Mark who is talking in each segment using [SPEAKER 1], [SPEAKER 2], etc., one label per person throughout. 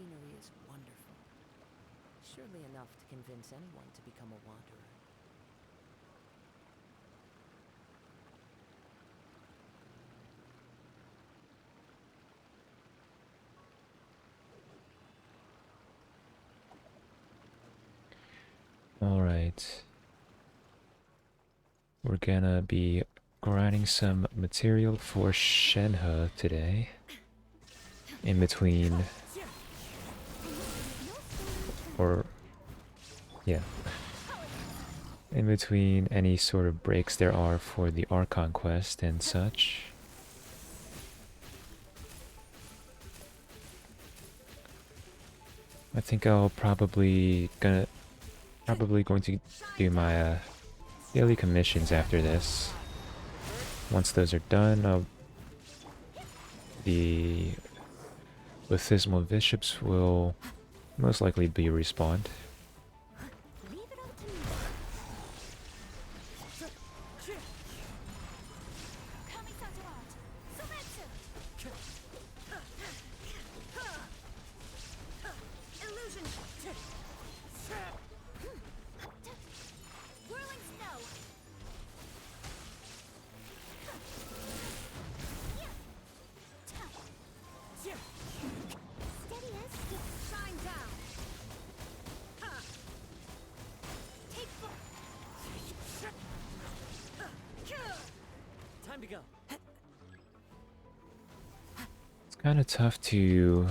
[SPEAKER 1] scenery is wonderful. Surely enough to convince anyone to become a wanderer.
[SPEAKER 2] Alright. We're gonna be grinding some material for Shenhe today. In between... Or... yeah. In between any sort of breaks there are for the Archon quest and such. I think I'll probably going to do my daily commissions after this. Once those are done, the Bathismal Bishops will most likely be respawned. It's kind of tough to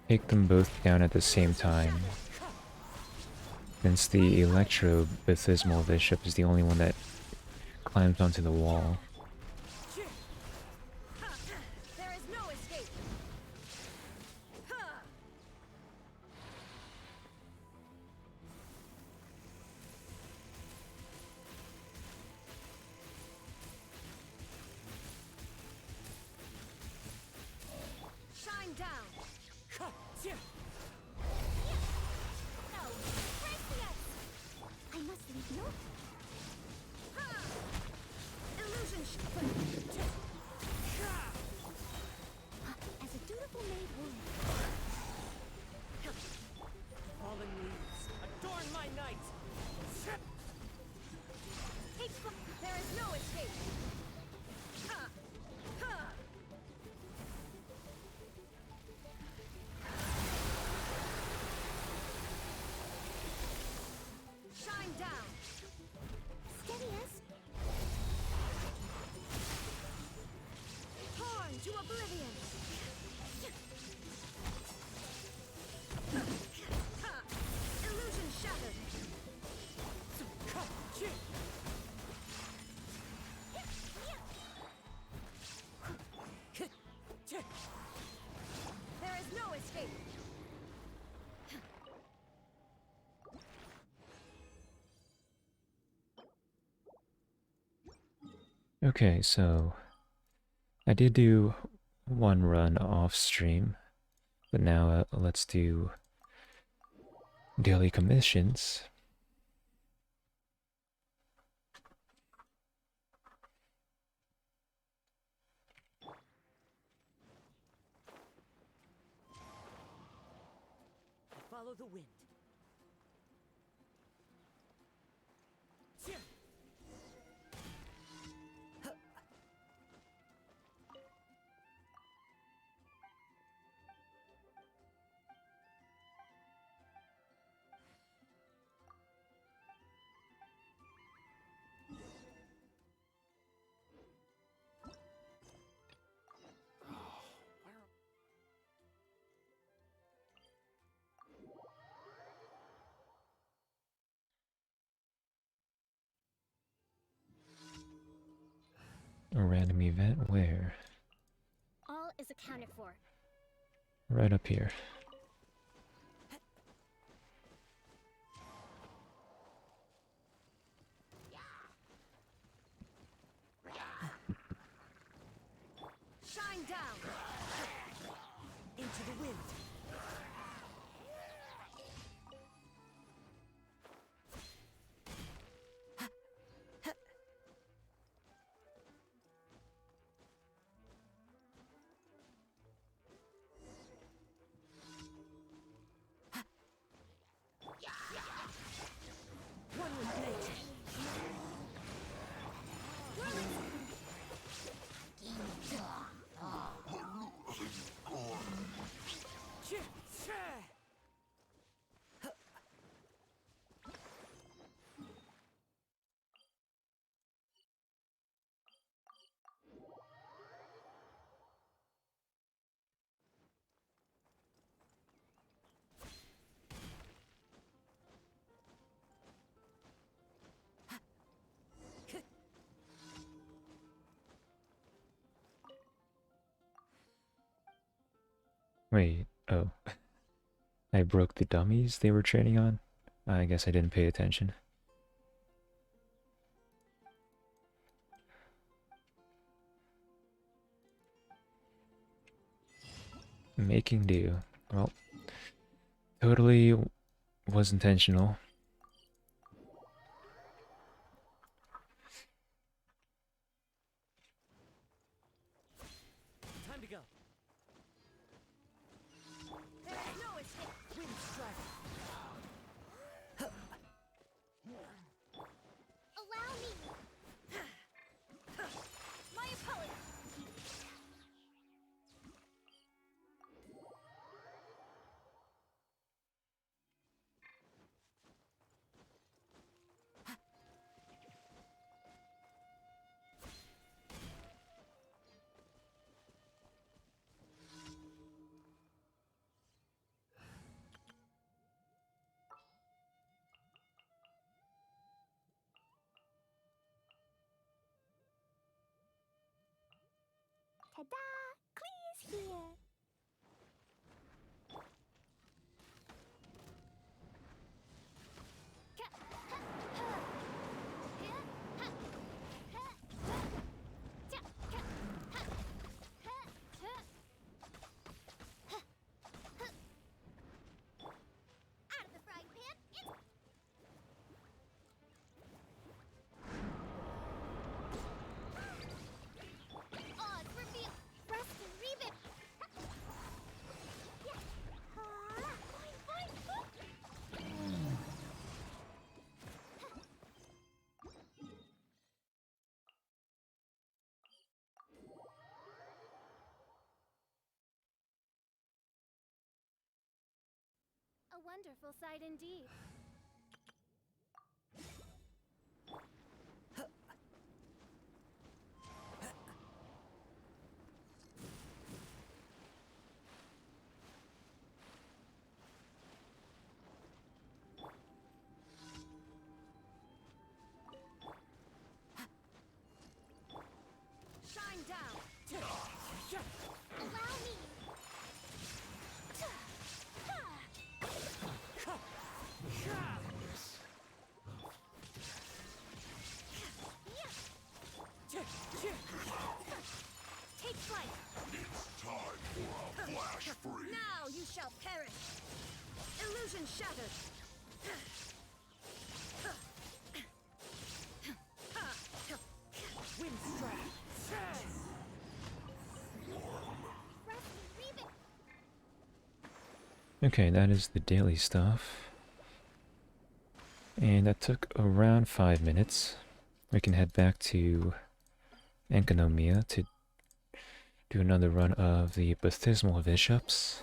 [SPEAKER 2] take them both down at the same time, since the Electro Bathismal Bishop is the only one that climbs onto the wall. Okay, so I did do one run off stream, but now let's do daily commissions.
[SPEAKER 1] Follow the wind.
[SPEAKER 2] A random event? Where?
[SPEAKER 3] All is accounted for.
[SPEAKER 2] Right up here.
[SPEAKER 1] Shine down into the wind.
[SPEAKER 2] Wait, oh. I broke the dummies they were trading on? I guess I didn't pay attention. Making do. Well, totally was intentional.
[SPEAKER 1] Time to go. There is no escape. Wind strike.
[SPEAKER 3] Allow me. My opponent. Ta-da! Clee's here. Out of the frying pan, it's odds reveal. Rest and read it. A wonderful sight indeed.
[SPEAKER 1] Shine down.
[SPEAKER 3] Allow me. Take flight.
[SPEAKER 4] It's time for a flash freeze.
[SPEAKER 1] Now you shall perish. Illusion shattered. Wind strike.
[SPEAKER 3] Rest and read it.
[SPEAKER 2] Okay, that is the daily stuff. And that took around 5 minutes. We can head back to Enkonomia to do another run of the Baptismal Bishops.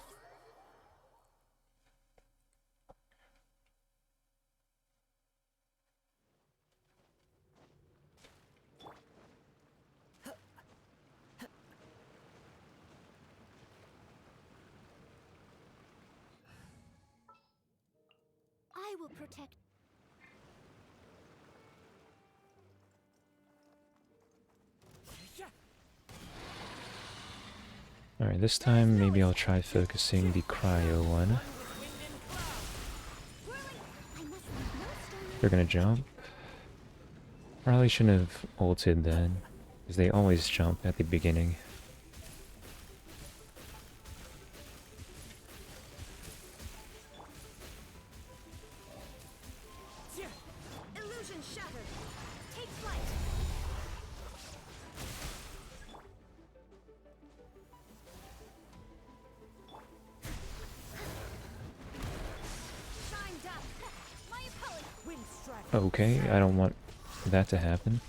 [SPEAKER 3] I will protect.
[SPEAKER 2] Alright, this time maybe I'll try focusing the cryo one. They're gonna jump. Probably shouldn't have ulted then, because they always jump at the beginning.
[SPEAKER 1] Illusion shattered. Take flight. Shine down. My opponent. Wind strike.
[SPEAKER 2] Okay, I don't want that to happen.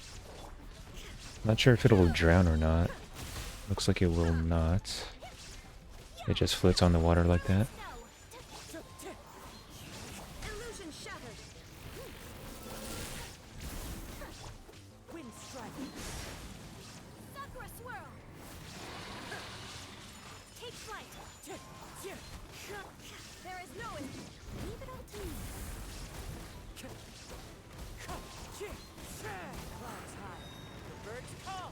[SPEAKER 2] Not sure if it'll drown or not. Looks like it will not. It just floats on the water like that.
[SPEAKER 1] Illusion shattered. Wind strike. Sakura swirl. Take flight. There is no escape. Leave it all to me. Clouds high. The birds call.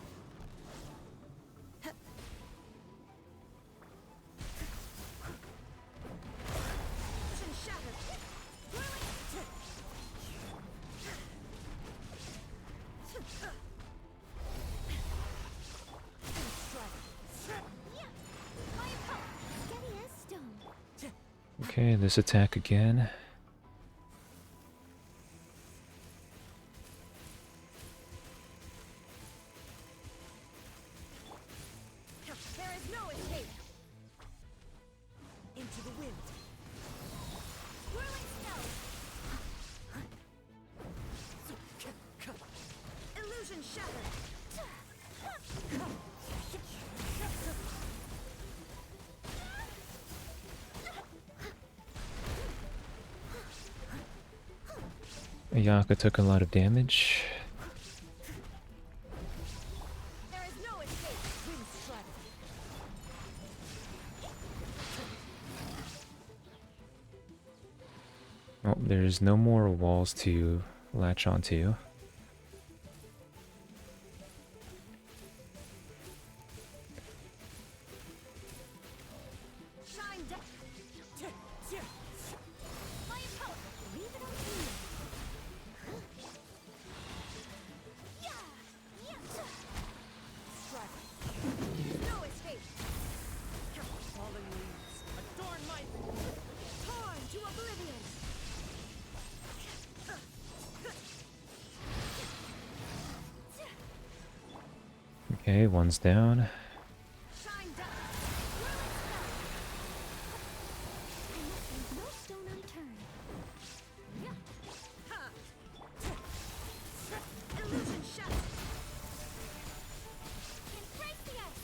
[SPEAKER 2] Okay, this attack again.
[SPEAKER 1] There is no escape. Into the wind.
[SPEAKER 3] Whirling snow.
[SPEAKER 1] Illusion shattered.
[SPEAKER 2] Ayaka took a lot of damage.
[SPEAKER 1] There is no escape. Wind strike.
[SPEAKER 2] Oh, there's no more walls to latch onto.
[SPEAKER 1] Shine down.
[SPEAKER 3] Fire power. Leave it on me. Yeah. Yeah.
[SPEAKER 1] Strike. No escape. Fallen leaves. Adorn my... Torn to oblivion.
[SPEAKER 2] Okay, one's down.
[SPEAKER 1] Shine down.
[SPEAKER 3] I must leave no stone unturned.
[SPEAKER 1] Illusion shattered.
[SPEAKER 3] Embrace the ice.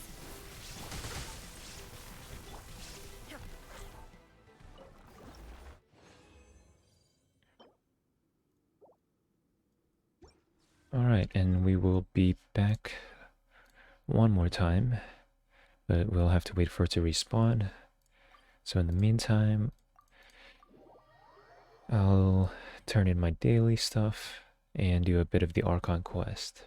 [SPEAKER 2] Alright, and we will be back one more time, but we'll have to wait for it to respawn. So in the meantime, I'll turn in my daily stuff and do a bit of the Archon quest.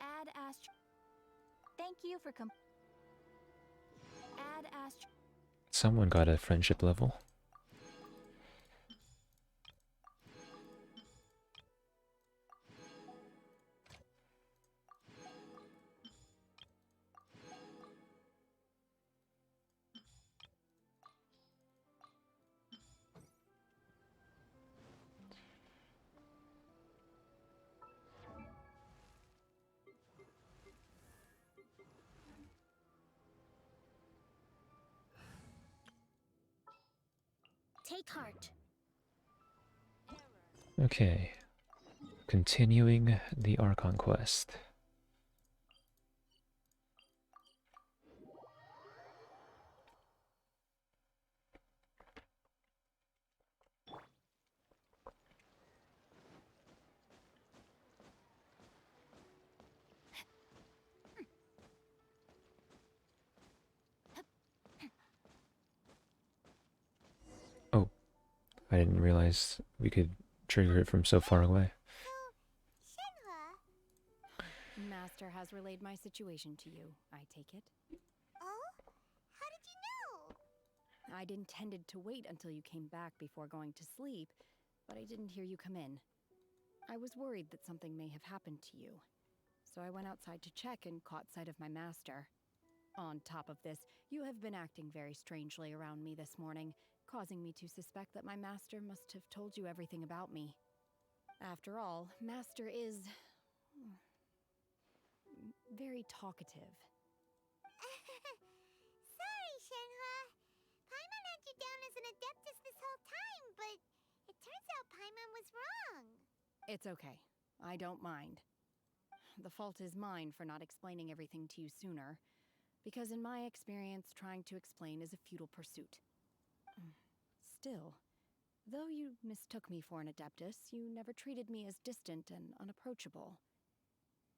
[SPEAKER 3] Add Astro. Thank you for Add Astro.
[SPEAKER 2] Someone got a friendship level.
[SPEAKER 3] Take heart.
[SPEAKER 2] Okay, continuing the Archon quest. Oh, I didn't realize we could trigger it from so far away.
[SPEAKER 3] Shinra.
[SPEAKER 5] Master has relayed my situation to you, I take it.
[SPEAKER 3] Oh? How did you know?
[SPEAKER 5] I'd intended to wait until you came back before going to sleep, but I didn't hear you come in. I was worried that something may have happened to you, so I went outside to check and caught sight of my master. On top of this, you have been acting very strangely around me this morning, causing me to suspect that my master must have told you everything about me. After all, Master is... very talkative.
[SPEAKER 3] Sorry, Shinra. Paimon had you down as an adeptus this whole time, but it turns out Paimon was wrong.
[SPEAKER 5] It's okay. I don't mind. The fault is mine for not explaining everything to you sooner, because in my experience, trying to explain is a futile pursuit. Still, though you mistook me for an adeptus, you never treated me as distant and unapproachable.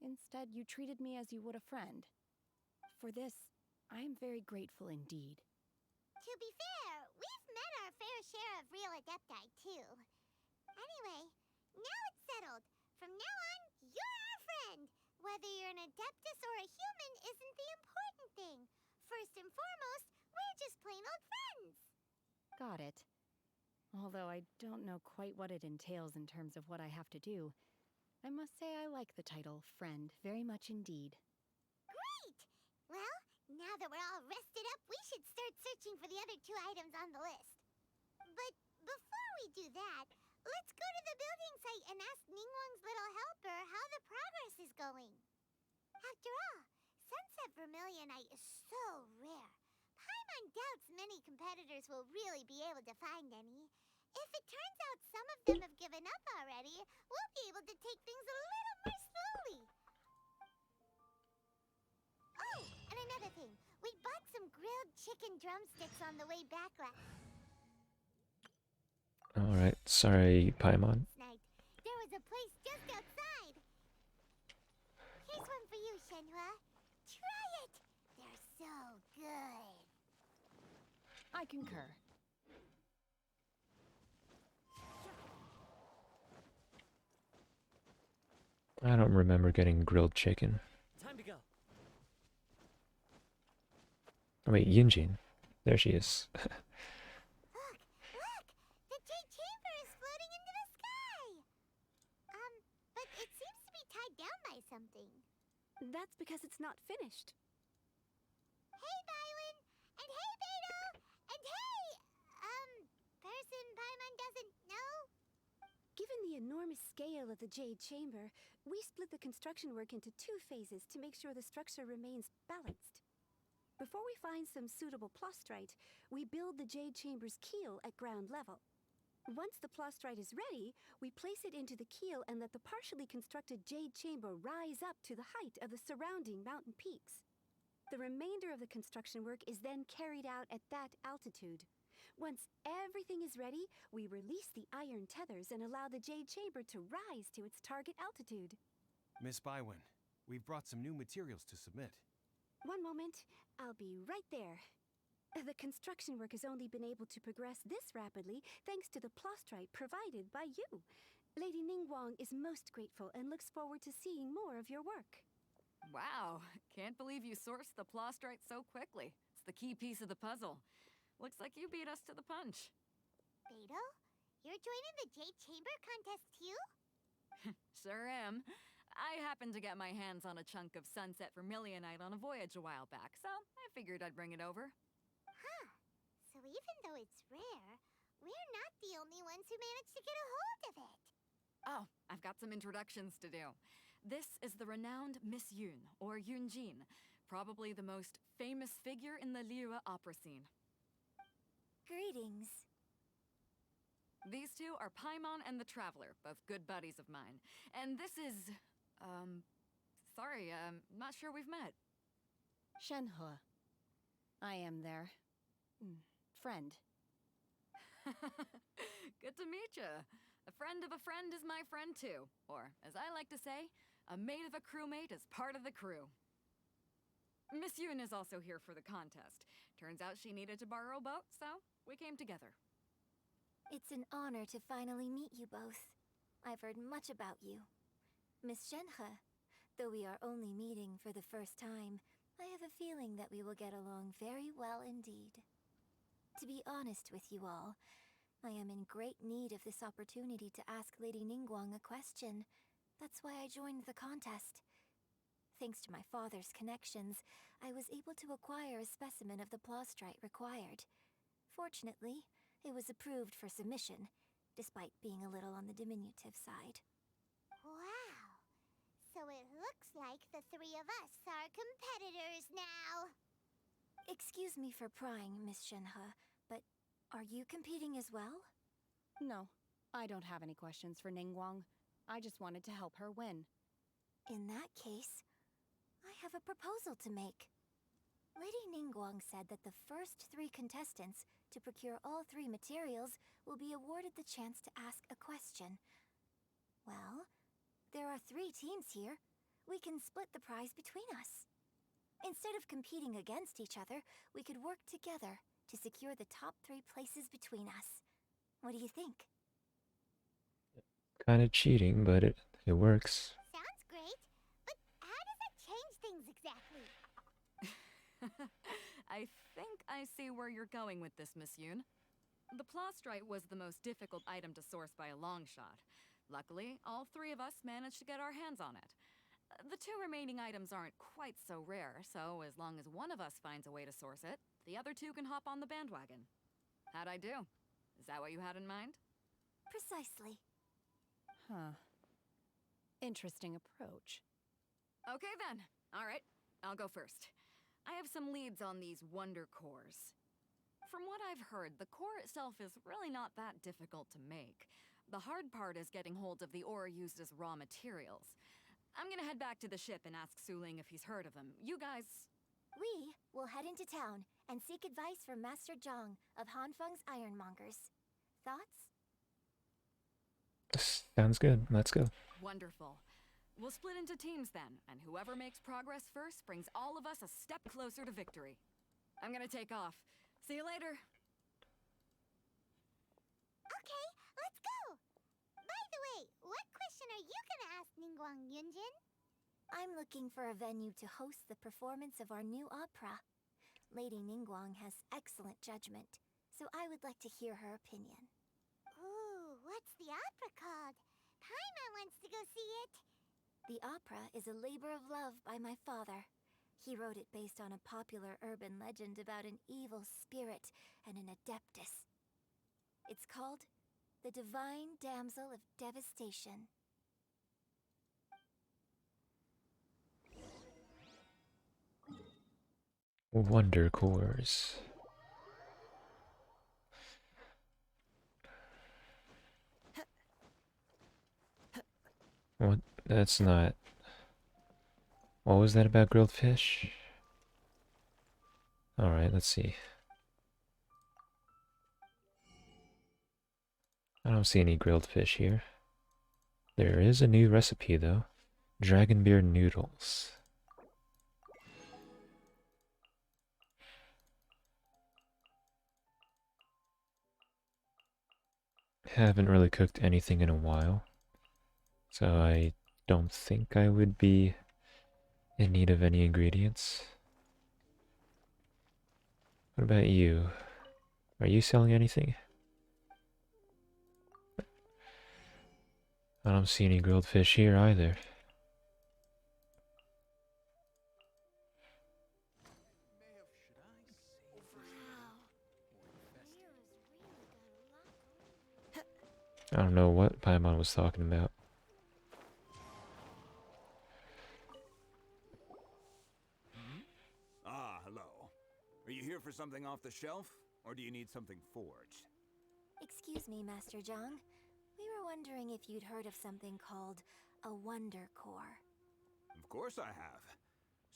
[SPEAKER 5] Instead, you treated me as you would a friend. For this, I am very grateful indeed.
[SPEAKER 3] To be fair, we've met our fair share of real adepti, too. Anyway, now it's settled. From now on, you're our friend. Whether you're an adeptus or a human isn't the important thing. First and foremost, we're just plain old friends.
[SPEAKER 5] Got it. Although I don't know quite what it entails in terms of what I have to do, I must say I like the title friend very much indeed.
[SPEAKER 3] Great! Well, now that we're all rested up, we should start searching for the other 2 items on the list. But before we do that, let's go to the building site and ask Ningguang's little helper how the progress is going. After all, Sunset Vermilionite is so rare. Paimon doubts many competitors will really be able to find any. If it turns out some of them have given up already, we'll be able to take things a little more slowly. Oh, and another thing. We bought some grilled chicken drumsticks on the way back last
[SPEAKER 2] Alright, sorry, Paimon.
[SPEAKER 3] night. There was a place just outside. Here's one for you, Shenhua. Try it. They're so good.
[SPEAKER 5] I concur.
[SPEAKER 2] I don't remember getting grilled chicken.
[SPEAKER 1] Time to go.
[SPEAKER 2] Oh, wait, Yunjin. There she is.
[SPEAKER 3] Look! The Jade Chamber is floating into the sky! But it seems to be tied down by something.
[SPEAKER 6] That's because it's not finished.
[SPEAKER 3] Hey, Bywin! And hey, Beto! And hey, person Paimon doesn't know?
[SPEAKER 6] Given the enormous scale of the Jade Chamber, we split the construction work into 2 phases to make sure the structure remains balanced. Before we find some suitable plastrite, we build the Jade Chamber's keel at ground level. Once the plastrite is ready, we place it into the keel and let the partially constructed Jade Chamber rise up to the height of the surrounding mountain peaks. The remainder of the construction work is then carried out at that altitude. Once everything is ready, we release the iron tethers and allow the Jade Chamber to rise to its target altitude.
[SPEAKER 7] Miss Bywin, we've brought some new materials to submit.
[SPEAKER 6] One moment, I'll be right there. The construction work has only been able to progress this rapidly thanks to the plastrite provided by you. Lady Ningguang is most grateful and looks forward to seeing more of your work.
[SPEAKER 5] Wow, can't believe you sourced the plastrite so quickly. It's the key piece of the puzzle. Looks like you beat us to the punch.
[SPEAKER 3] Beto? You're joining the Jade Chamber contest too?
[SPEAKER 5] Sure am. I happened to get my hands on a chunk of Sunset Vermilionite on a voyage a while back, so I figured I'd bring it over.
[SPEAKER 3] Huh. So even though it's rare, we're not the only ones who managed to get a hold of it.
[SPEAKER 5] Oh, I've got some introductions to do. This is the renowned Miss Yun, or Yunjin, probably the most famous figure in the Liyue opera scene.
[SPEAKER 6] Greetings.
[SPEAKER 5] These two are Paimon and the Traveler, both good buddies of mine. And this is... sorry, not sure we've met. Shenhua. I am their... friend. Good to meet you. A friend of a friend is my friend too. Or, as I like to say, a mate of a crewmate is part of the crew. Miss Yun is also here for the contest. Turns out she needed to borrow a boat, so we came together.
[SPEAKER 8] It's an honor to finally meet you both. I've heard much about you. Miss Shenhe, though we are only meeting for the first time, I have a feeling that we will get along very well indeed. To be honest with you all, I am in great need of this opportunity to ask Lady Ningguang a question. That's why I joined the contest. Thanks to my father's connections, I was able to acquire a specimen of the plastrite required. Fortunately, it was approved for submission, despite being a little on the diminutive side.
[SPEAKER 3] Wow. So it looks like the 3 of us are competitors now.
[SPEAKER 8] Excuse me for prying, Miss Shenhe, but are you competing as well?
[SPEAKER 5] No, I don't have any questions for Ningguang. I just wanted to help her win.
[SPEAKER 8] In that case, I have a proposal to make. Lady Ningguang said that the first 3 contestants to procure all 3 materials will be awarded the chance to ask a question. Well, there are 3 teams here. We can split the prize between us. Instead of competing against each other, we could work together to secure the top 3 places between us. What do you think?
[SPEAKER 2] Kind of cheating, but it works.
[SPEAKER 3] Sounds great, but how does that change things exactly?
[SPEAKER 5] I think I see where you're going with this, Miss Yun.
[SPEAKER 1] The plastrite was the most difficult item to source by a long shot. Luckily, all three of us managed to get our hands on it. The two remaining items aren't quite so rare, so as long as one of us finds a way to source it, the other two can hop on the bandwagon. How'd I do? Is that what you had in mind?
[SPEAKER 8] Precisely.
[SPEAKER 5] Huh. Interesting approach.
[SPEAKER 1] Okay then. All right, I'll go first. I have some leads on these wonder cores. From what I've heard, the core itself is really not that difficult to make. The hard part is getting hold of the ore used as raw materials. I'm gonna head back to the ship and ask Su Ling if he's heard of them. You guys...
[SPEAKER 8] We will head into town and seek advice from Master Zhang of Hanfeng's Ironmongers. Thoughts?
[SPEAKER 2] Sounds good. Let's go.
[SPEAKER 1] Wonderful. We'll split into teams then, and whoever makes progress first brings all of us a step closer to victory. I'm gonna take off. See you later.
[SPEAKER 3] Okay, let's go! By the way, what question are you gonna ask Ningguang Yunjin?
[SPEAKER 8] I'm looking for a venue to host the performance of our new opera. Lady Ningguang has excellent judgment, so I would like to hear her opinion.
[SPEAKER 3] Ooh, what's the opera called? Paimon wants to go see it.
[SPEAKER 8] The opera is a labor of love by my father. He wrote it based on a popular urban legend about an evil spirit and an adeptus. It's called The Divine Damsel of Devastation.
[SPEAKER 2] Wonder cores. What? That's not... What was that about grilled fish? Alright, let's see. I don't see any grilled fish here. There is a new recipe though. Dragon beer noodles. Haven't really cooked anything in a while, so I don't think I would be in need of any ingredients. What about you? Are you selling anything? I don't see any grilled fish here either. I don't know what Paimon was talking about.
[SPEAKER 9] Ah, hello. Are you here for something off the shelf, or do you need something forged?
[SPEAKER 8] Excuse me, Master Zhang. We were wondering if you'd heard of something called a Wonder Core.
[SPEAKER 9] Of course I have.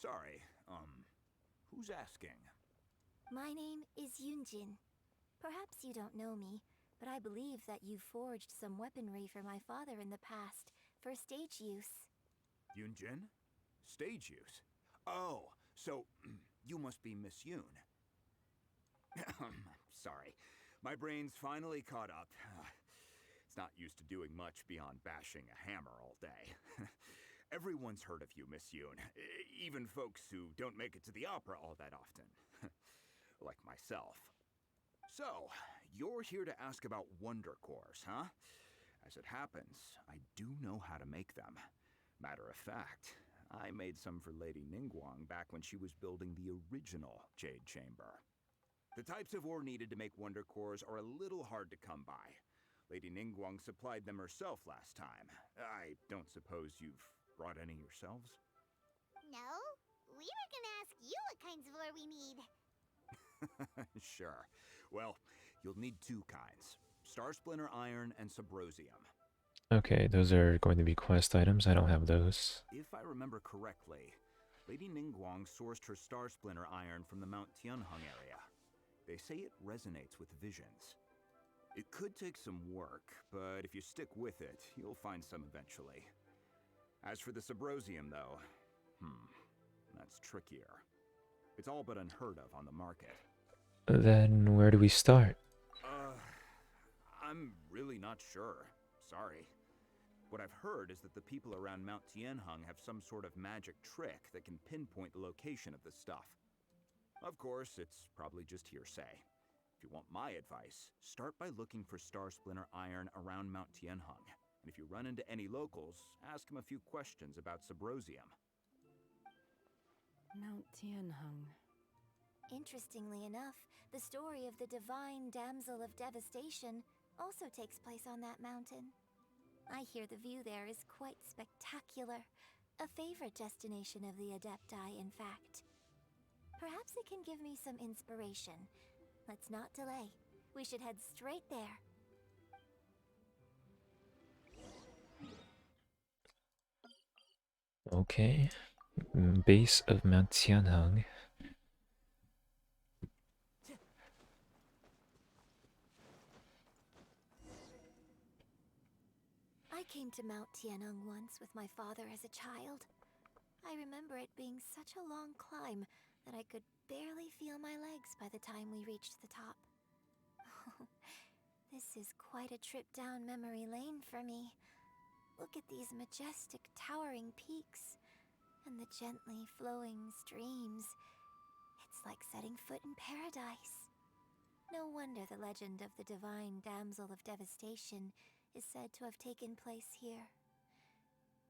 [SPEAKER 9] Sorry, who's asking?
[SPEAKER 8] My name is Yunjin. Perhaps you don't know me, but I believe that you forged some weaponry for my father in the past, for stage use.
[SPEAKER 9] Yunjin? Stage use? Oh, so you must be Miss Yoon. Sorry, my brain's finally caught up. It's not used to doing much beyond bashing a hammer all day. Everyone's heard of you, Miss Yoon. Even folks who don't make it to the opera all that often. Like myself. So, you're here to ask about Wonder Cores, huh? As it happens, I do know how to make them. Matter of fact, I made some for Lady Ningguang back when she was building the original Jade Chamber. The types of ore needed to make Wonder Cores are a little hard to come by. Lady Ningguang supplied them herself last time. I don't suppose you've brought any yourselves?
[SPEAKER 3] No, we were gonna ask you what kinds of ore we need.
[SPEAKER 9] Sure. Well, you'll need two kinds. Star Splinter Iron and Subrosium.
[SPEAKER 2] Okay, those are going to be quest items. I don't have those.
[SPEAKER 9] If I remember correctly, Lady Ningguang sourced her Star Splinter Iron from the Mount Tianheng area. They say it resonates with visions. It could take some work, but if you stick with it, you'll find some eventually. As for the Subrosium, though, that's trickier. It's all but unheard of on the market.
[SPEAKER 2] Then where do we start?
[SPEAKER 9] I'm really not sure. Sorry. What I've heard is that the people around Mount Tianheng have some sort of magic trick that can pinpoint the location of the stuff. Of course, it's probably just hearsay. If you want my advice, start by looking for Star Splinter iron around Mount Tianheng. And if you run into any locals, ask them a few questions about Subrosium.
[SPEAKER 5] Mount Tianheng.
[SPEAKER 8] Interestingly enough, the story of the divine damsel of devastation also takes place on that mountain. I hear the view there is quite spectacular. A favorite destination of the Adepti, in fact. Perhaps it can give me some inspiration. Let's not delay. We should head straight there.
[SPEAKER 2] Okay. Base of Mount Tianheng.
[SPEAKER 8] I came to Mount Tianheng once with my father as a child. I remember it being such a long climb that I could barely feel my legs by the time we reached the top. This is quite a trip down memory lane for me. Look at these majestic, towering peaks, and the gently flowing streams. It's like setting foot in paradise. No wonder the legend of the divine damsel of devastation is said to have taken place here.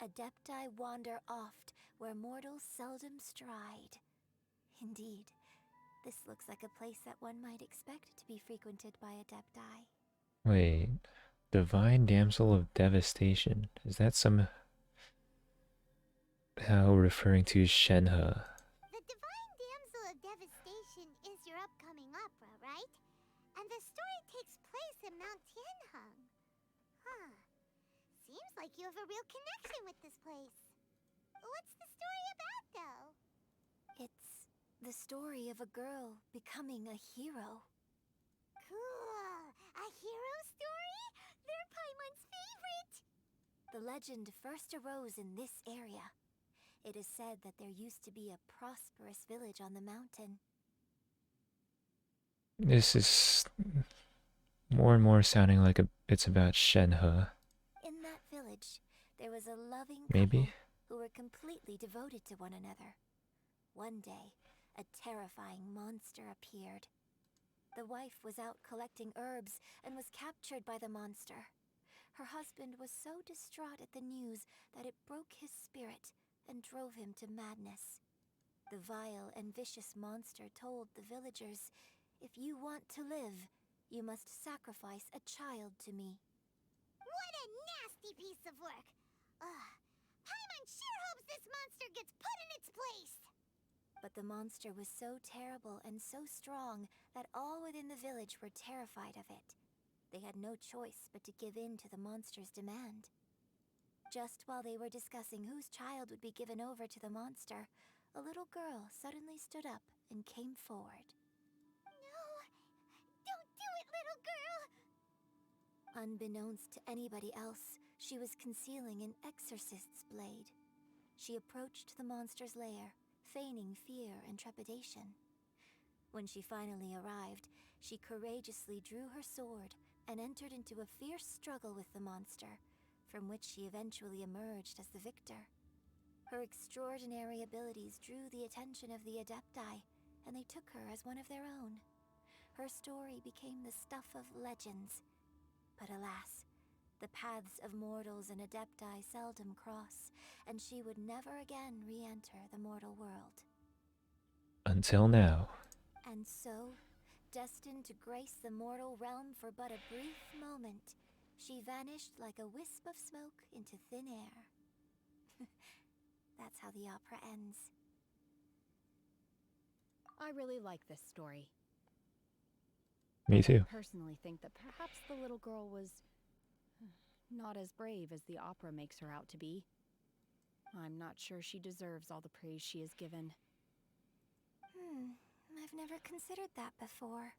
[SPEAKER 8] Adepti wander oft where mortals seldom stride. Indeed, this looks like a place that one might expect to be frequented by Adepti.
[SPEAKER 2] Wait. Divine Damsel of Devastation. Is that somehow referring to Shenhe?
[SPEAKER 3] The Divine Damsel of Devastation is your upcoming opera, right? And the story takes place in Mount Tianheng. Huh. Seems like you have a real connection with this place. What's the story about, though?
[SPEAKER 8] It's the story of a girl becoming a hero.
[SPEAKER 3] Cool. A hero story? They're Paimon's favorite.
[SPEAKER 8] The legend first arose in this area. It is said that there used to be a prosperous village on the mountain.
[SPEAKER 2] This is more and more sounding like it's about Shenhe.
[SPEAKER 8] In that village, there was a loving
[SPEAKER 2] Maybe?
[SPEAKER 8] couple who were completely devoted to one another. One day, a terrifying monster appeared. The wife was out collecting herbs and was captured by the monster. Her husband was so distraught at the news that it broke his spirit and drove him to madness. The vile and vicious monster told the villagers, "If you want to live, you must sacrifice a child to me."
[SPEAKER 3] What a nasty piece of work. Ugh. Paimon sure hopes this monster gets put in its place.
[SPEAKER 8] But the monster was so terrible and so strong that all within the village were terrified of it. They had no choice but to give in to the monster's demand. Just while they were discussing whose child would be given over to the monster, a little girl suddenly stood up and came forward.
[SPEAKER 3] No, don't do it, little girl.
[SPEAKER 8] Unbeknownst to anybody else, she was concealing an exorcist's blade. She approached the monster's lair, feigning fear and trepidation. When she finally arrived, she courageously drew her sword and entered into a fierce struggle with the monster, from which she eventually emerged as the victor. Her extraordinary abilities drew the attention of the Adepti, and they took her as one of their own. Her story became the stuff of legends. But alas, the paths of mortals and Adepti seldom cross, and she would never again re-enter the mortal world.
[SPEAKER 2] Until now.
[SPEAKER 8] And so, destined to grace the mortal realm for but a brief moment, she vanished like a wisp of smoke into thin air. That's how the opera ends.
[SPEAKER 5] I really like this story.
[SPEAKER 2] Me too.
[SPEAKER 5] I personally think that perhaps the little girl was not as brave as the opera makes her out to be. I'm not sure she deserves all the praise she is given.
[SPEAKER 8] I've never considered that before.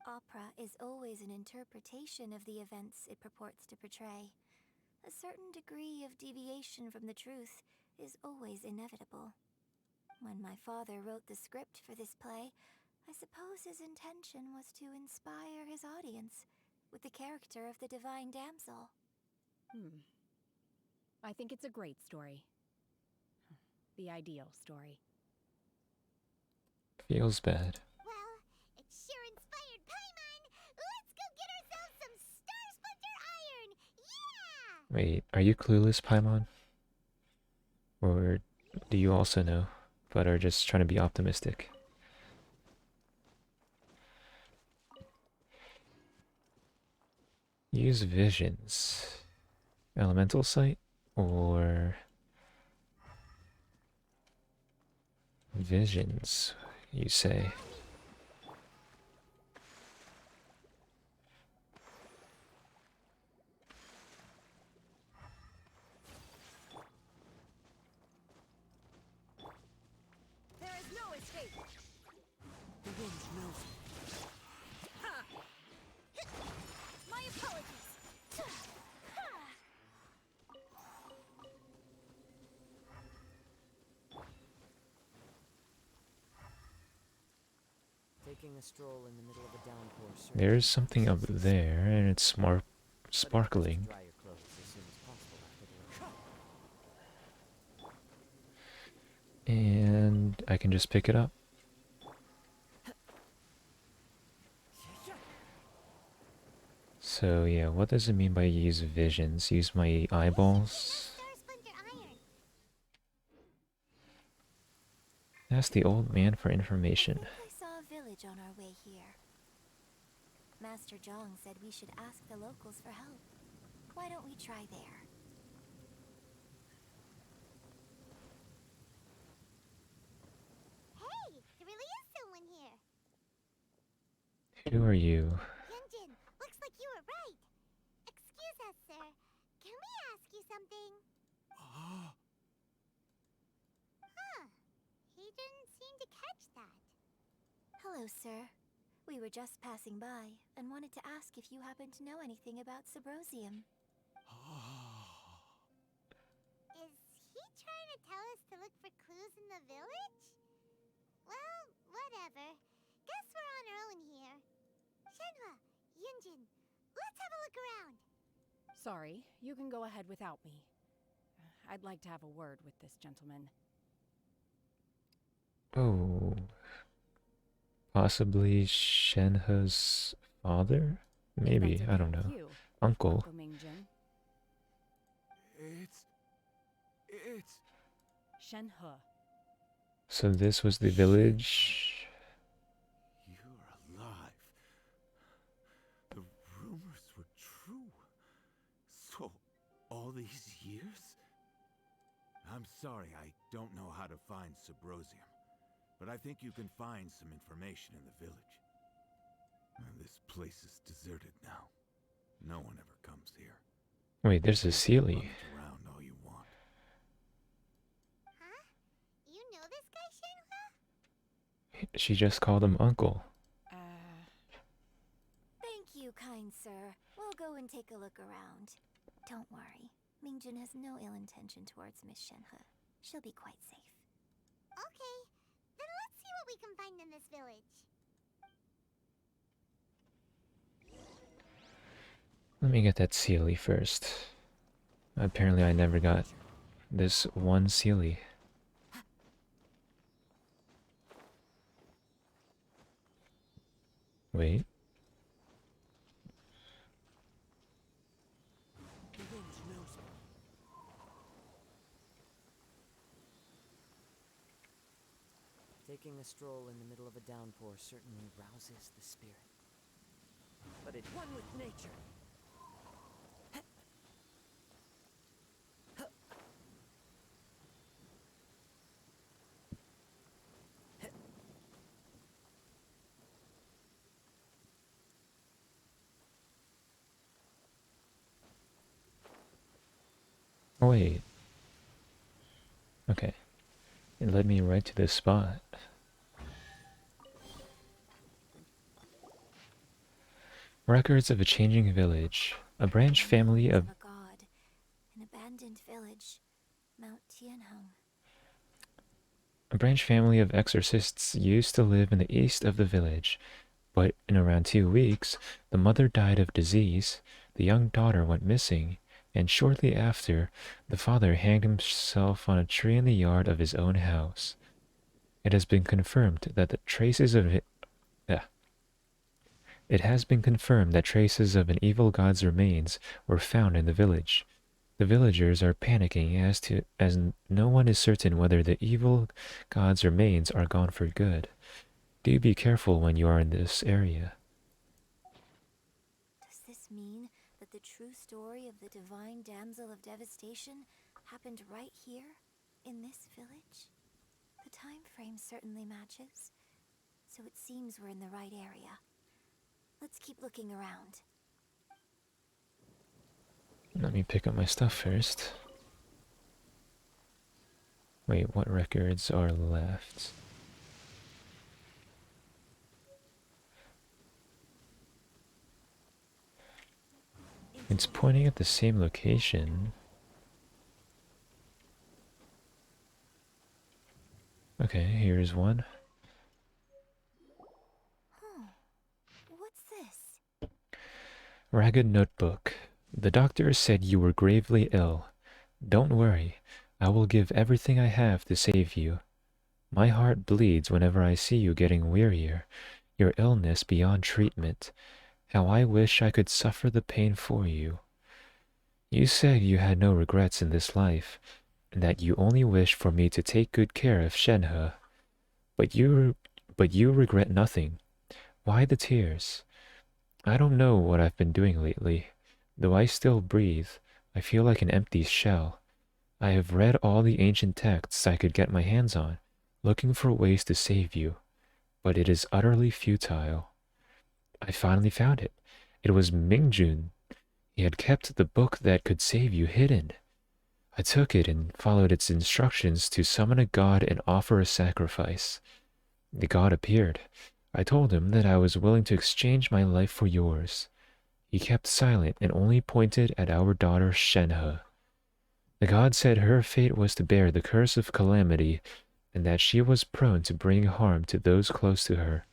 [SPEAKER 8] Opera is always an interpretation of the events it purports to portray. A certain degree of deviation from the truth is always inevitable. When my father wrote the script for this play, I suppose his intention was to inspire his audience with the character of the divine damsel.
[SPEAKER 5] I think it's a great story. The ideal story.
[SPEAKER 2] Feels bad.
[SPEAKER 3] Well, it sure inspired Paimon.
[SPEAKER 2] Wait, are you clueless, Paimon? Or do you also know, but are just trying to be optimistic? Use visions. Elemental sight or visions, you say?
[SPEAKER 5] There is no escape.
[SPEAKER 7] The wind knows.
[SPEAKER 8] My apologies.
[SPEAKER 10] Taking a stroll in the middle of a downpour. Certainly
[SPEAKER 2] There's something up there, and it's
[SPEAKER 10] but
[SPEAKER 2] sparkling.
[SPEAKER 10] dry your clothes as soon as possible after the
[SPEAKER 2] And I can just pick it up. So yeah, what does it mean by use visions? Use my eyeballs?
[SPEAKER 3] Star Splinter Iron.
[SPEAKER 2] Ask the old man for
[SPEAKER 8] I
[SPEAKER 2] information.
[SPEAKER 8] think I saw a village on our way here. Master Zhang said we should ask the locals for help. Why don't we try there?
[SPEAKER 3] Hey, there really is someone here.
[SPEAKER 2] Who are you?
[SPEAKER 3] Yunjin, looks like you were right. Excuse us, sir. Can we ask you something? Huh. He didn't seem to catch that.
[SPEAKER 8] Hello, sir. We were just passing by and wanted to ask if you happen to know anything about Subrosium.
[SPEAKER 3] Is he trying to tell us to look for clues in the village? Well, whatever. Guess we're on our own here. Shenhua, Yunjin, let's have a look around.
[SPEAKER 5] Sorry, you can go ahead without me. I'd like to have a word with this gentleman.
[SPEAKER 2] Oh. Possibly Shenhe's father?
[SPEAKER 5] If
[SPEAKER 2] Maybe,
[SPEAKER 5] that's
[SPEAKER 2] I
[SPEAKER 5] okay
[SPEAKER 2] don't
[SPEAKER 5] with
[SPEAKER 2] know.
[SPEAKER 5] you,
[SPEAKER 2] Uncle.
[SPEAKER 5] Uncle Mingjin.
[SPEAKER 9] It's...
[SPEAKER 5] Shenhe.
[SPEAKER 2] So this was the village.
[SPEAKER 9] You're alive. The rumors were true. So, all these years? I'm sorry, I don't know how to find Subrosium. But I think you can find some information in the village. This place is deserted now. No one ever comes here.
[SPEAKER 2] Wait, there's a Sealy.
[SPEAKER 9] Rummage around all you want.
[SPEAKER 3] Huh? You know this guy, Shenhua?
[SPEAKER 2] She just called him uncle.
[SPEAKER 8] Thank you, kind sir. We'll go and take a look around. Don't worry. Mingjin has no ill intention towards Miss Shenhe. She'll be quite safe.
[SPEAKER 3] Okay, then let's see what we can find in this village.
[SPEAKER 2] Let me get that Sealy first. Apparently I never got this one Sealy. Wait.
[SPEAKER 7] The wind knows me.
[SPEAKER 10] Taking a stroll in the middle of a downpour certainly rouses the spirit. But it
[SPEAKER 7] One with nature.
[SPEAKER 2] Oh, wait. Okay. It led me right to this spot. Records of a changing village. A branch family of
[SPEAKER 8] a god. An abandoned village. Mount Tianheng.
[SPEAKER 2] A branch family of exorcists used to live in the east of the village, but in around 2 weeks, the mother died of disease, the young daughter went missing, and shortly after, the father hanged himself on a tree in the yard of his own house. It has been confirmed that the traces of It has been confirmed that traces of an evil god's remains were found in the village. The villagers are panicking as no one is certain whether the evil god's remains are gone for good. Do be careful when you are in this area.
[SPEAKER 8] Does this mean that the true story of the divine damsel of devastation happened right here, in this village? The time frame certainly matches, so it seems we're in the right area. Let's keep looking around.
[SPEAKER 2] Let me pick up my stuff first. Wait, what records are left? It's pointing at the same location. Okay, here's one.
[SPEAKER 8] What's this?
[SPEAKER 2] Ragged notebook. The doctor said you were gravely ill. Don't worry, I will give everything I have to save you. My heart bleeds whenever I see you getting wearier, your illness beyond treatment. How I wish I could suffer the pain for you. You said you had no regrets in this life, and that you only wish for me to take good care of Shenhe. But you regret nothing. Why the tears? I don't know what I've been doing lately. Though I still breathe, I feel like an empty shell. I have read all the ancient texts I could get my hands on, looking for ways to save you, but it is utterly futile. I finally found it. It was Mingjun. He had kept the book that could save you hidden. I took it and followed its instructions to summon a god and offer a sacrifice. The god appeared. I told him that I was willing to exchange my life for yours. He kept silent and only pointed at our daughter Shenhe. The god said her fate was to bear the curse of calamity, and that she was prone to bring harm to those close to her.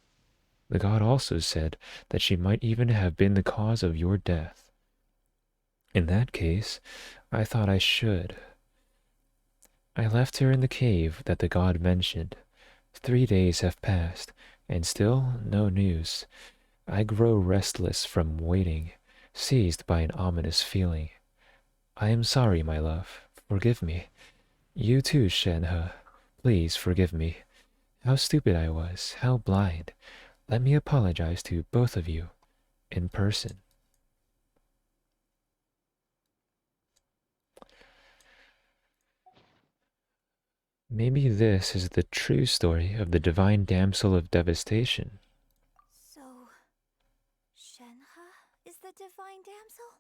[SPEAKER 2] The god also said that she might even have been the cause of your death. In that case, I thought I should. I left her in the cave that the god mentioned. 3 days have passed, and still no news. I grow restless from waiting, seized by an ominous feeling. I am sorry, my love. Forgive me. You too, Shenhe. Please forgive me. How stupid I was, how blind. Let me apologize to both of you, in person. Maybe this is the true story of the divine damsel of devastation.
[SPEAKER 8] So, Shenhe is the divine damsel?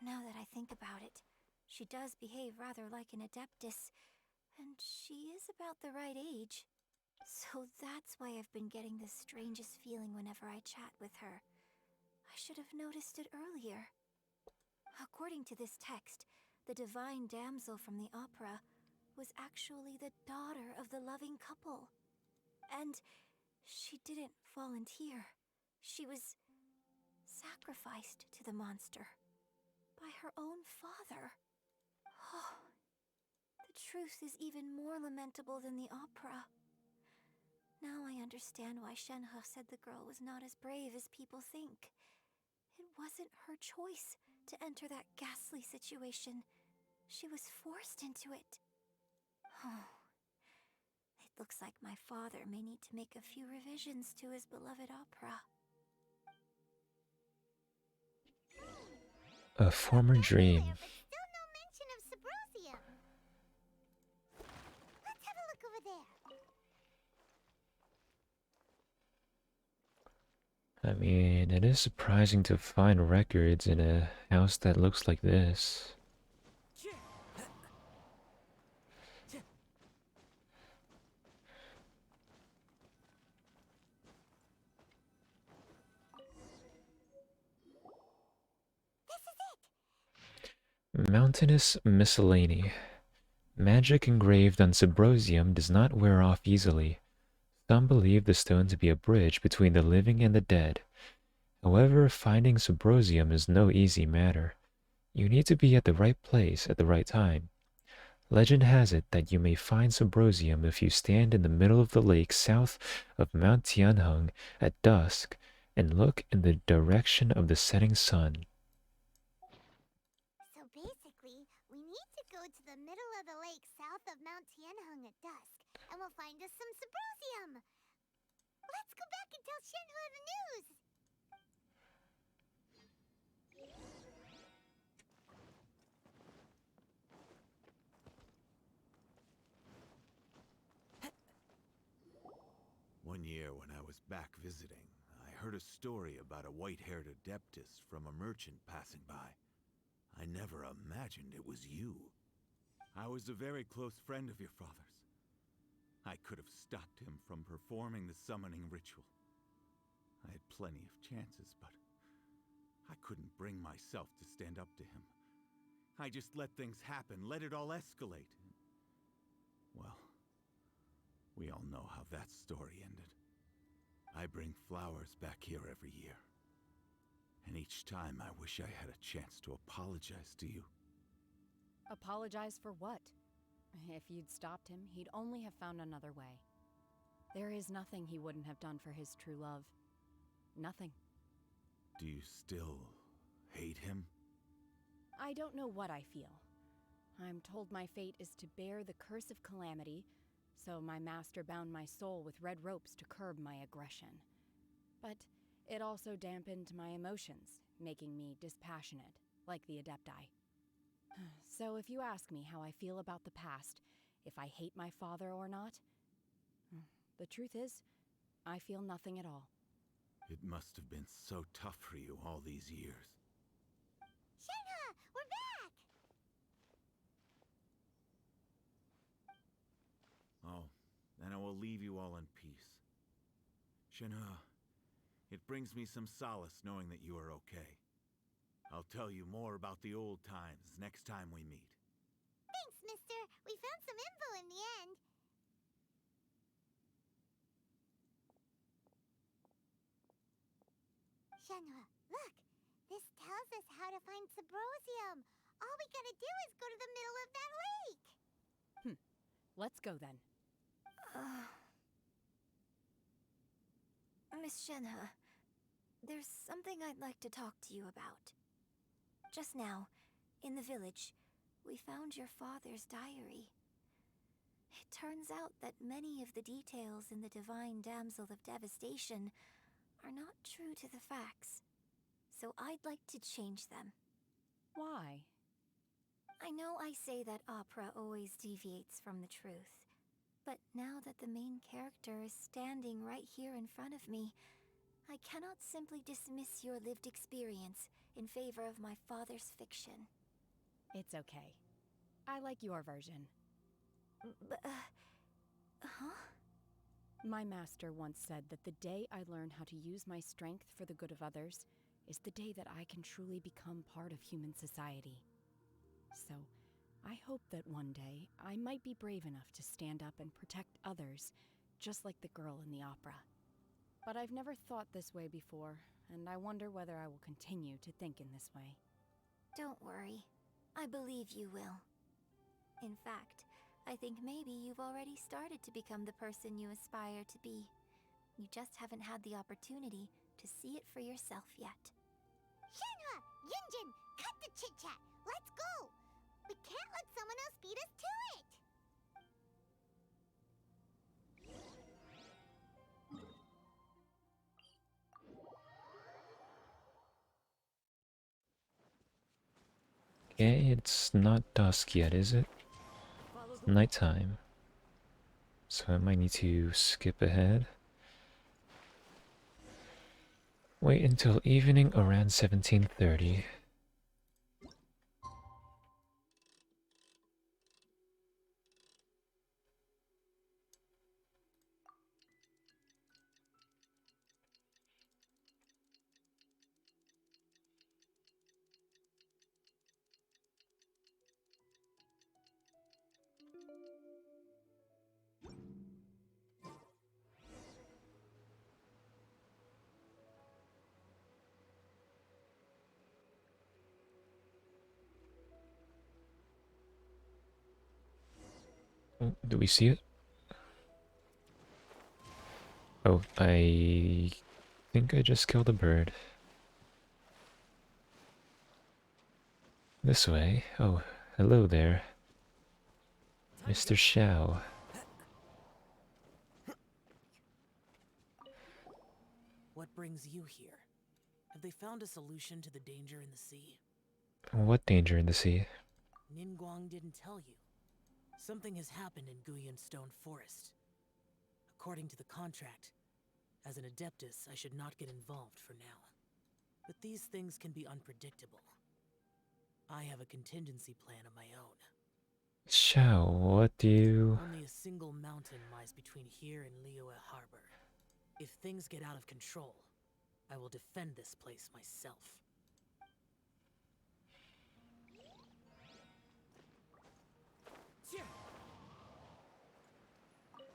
[SPEAKER 8] Now that I think about it, she does behave rather like an adeptus, and she is about the right age. So that's why I've been getting the strangest feeling whenever I chat with her. I should have noticed it earlier. According to this text, the divine damsel from the opera was actually the daughter of the loving couple. And she didn't volunteer. She was sacrificed to the monster by her own father. Oh, the truth is even more lamentable than the opera. Now I understand why Shenhe said the girl was not as brave as people think. It wasn't her choice to enter that ghastly situation. She was forced into it. Oh, it looks like my father may need to make a few revisions to his beloved opera.
[SPEAKER 2] A former dream.
[SPEAKER 3] But still no mention of Subrosium. Let's have a look over there.
[SPEAKER 2] I mean, it is surprising to find records in a house that looks like this. Mountainous miscellany. Magic engraved on Subrosium does not wear off easily. Some believe the stone to be a bridge between the living and the dead. However, finding Subrosium is no easy matter. You need to be at the right place at the right time. Legend has it that you may find Subrosium if you stand in the middle of the lake south of Mount Tianheng at dusk and look in the direction of the setting sun.
[SPEAKER 3] So basically, at dusk, and we'll find us some Subrosium. Let's go back and tell Shenhua the news.
[SPEAKER 11] One year when I was back visiting, I heard a story about a white-haired adeptus from a merchant passing by. I never imagined it was you. I was a very close friend of your father's. I could have stopped him from performing the summoning ritual. I had plenty of chances, but I couldn't bring myself to stand up to him. I just let things happen, let it all escalate. Well, we all know how that story ended. I bring flowers back here every year. And each time I wish I had a chance to apologize to you.
[SPEAKER 5] Apologize for what? If you'd stopped him, he'd only have found another way. There is nothing he wouldn't have done for his true love. Nothing.
[SPEAKER 11] Do you still hate him?
[SPEAKER 5] I don't know what I feel. I'm told my fate is to bear the curse of calamity, so my master bound my soul with red ropes to curb my aggression. But it also dampened my emotions, making me dispassionate, like the Adepti. So if you ask me how I feel about the past, if I hate my father or not, the truth is, I feel nothing at all.
[SPEAKER 11] It must have been so tough for you all these years.
[SPEAKER 3] Shenhua, we're back!
[SPEAKER 11] Oh, then I will leave you all in peace. Shenhua, it brings me some solace knowing that you are okay. I'll tell you more about the old times next time we meet.
[SPEAKER 3] Thanks, mister. We found some info in the end. Shenhua, look. This tells us how to find Subrosium. All we gotta do is go to the middle of that lake.
[SPEAKER 5] Let's go then.
[SPEAKER 8] Miss Shenhe, there's something I'd like to talk to you about. Just now, in the village, we found your father's diary. It turns out that many of the details in the Divine Damsel of Devastation are not true to the facts. So I'd like to change them.
[SPEAKER 5] Why?
[SPEAKER 8] I know I say that opera always deviates from the truth, but now that the main character is standing right here in front of me, I cannot simply dismiss your lived experience in favor of my father's fiction.
[SPEAKER 5] It's okay. I like your version.
[SPEAKER 8] But, huh?
[SPEAKER 5] My master once said that the day I learn how to use my strength for the good of others is the day that I can truly become part of human society. So, I hope that one day I might be brave enough to stand up and protect others, just like the girl in the opera. But I've never thought this way before, and I wonder whether I will continue to think in this way.
[SPEAKER 8] Don't worry. I believe you will. In fact, I think maybe you've already started to become the person you aspire to be. You just haven't had the opportunity to see it for yourself yet.
[SPEAKER 3] Shenhua, Yunjin, cut the chit-chat. Let's go. We can't let someone else beat us to it.
[SPEAKER 2] Okay, it's not dusk yet, is it? Nighttime. So I might need to skip ahead. Wait until evening around 17:30. Oh, do we see it? Oh, I think I just killed a bird. This way. Oh, hello there. Mr. Xiao.
[SPEAKER 10] What brings you here? Have they found a solution to the danger in the sea?
[SPEAKER 2] What danger in the sea?
[SPEAKER 10] Ningguang didn't tell you. Something has happened in Guyan Stone Forest. According to the contract, as an Adeptus, I should not get involved for now. But these things can be unpredictable. I have a contingency plan of my own.
[SPEAKER 2] Xiao, what do you...
[SPEAKER 10] Only a single mountain lies between here and Liyue Harbor. If things get out of control, I will defend this place myself.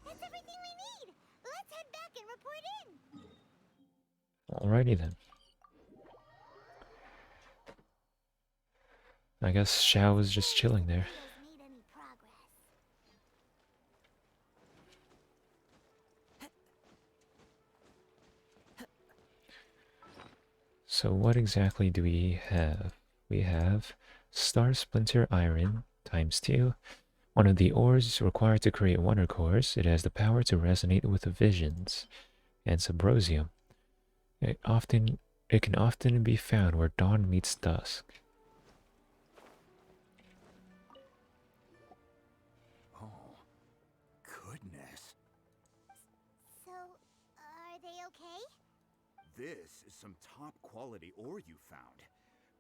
[SPEAKER 3] That's everything we need! Let's head back and report in!
[SPEAKER 2] Alrighty then. I guess Xiao was just chilling there.
[SPEAKER 3] Made any progress.
[SPEAKER 2] So what exactly do we have? We have Star Splinter Iron times 2. One of the ores required to create wonder cores. It has the power to resonate with the visions. And Subrosium. It can often be found where dawn meets dusk.
[SPEAKER 9] Oh, goodness.
[SPEAKER 3] So, are they okay?
[SPEAKER 9] This is some top quality ore you found.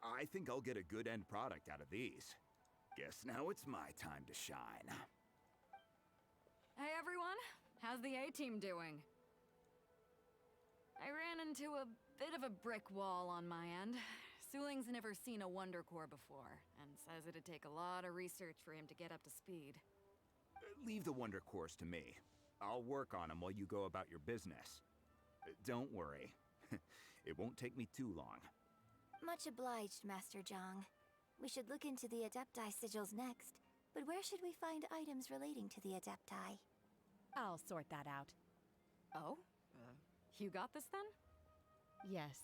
[SPEAKER 9] I think I'll get a good end product out of these. Guess now it's my time to shine.
[SPEAKER 1] Hey everyone, how's the A-team doing? I ran into a bit of a brick wall on my end. Suling's never seen a wonder core before, and says it'd take a lot of research for him to get up to speed.
[SPEAKER 9] Leave the wonder cores to me. I'll work on them while you go about your business. Don't worry. It won't take me too long.
[SPEAKER 8] Much obliged, Master Zhang. We should look into the Adepti sigils next, but where should we find items relating to the Adepti?
[SPEAKER 5] I'll sort that out.
[SPEAKER 1] Oh? You got this then?
[SPEAKER 5] Yes.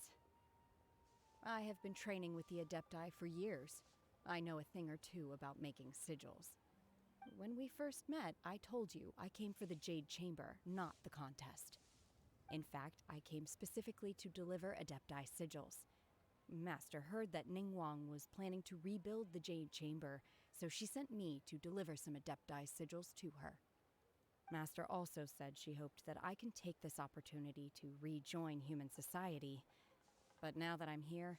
[SPEAKER 5] I have been training with the Adepti for years. I know a thing or two about making sigils. When we first met, I told you I came for the Jade Chamber, not the contest. In fact, I came specifically to deliver Adepti sigils. Master heard that Ningguang was planning to rebuild the Jade Chamber, so she sent me to deliver some Adepti sigils to her. Master also said she hoped that I can take this opportunity to rejoin human society. But now that I'm here,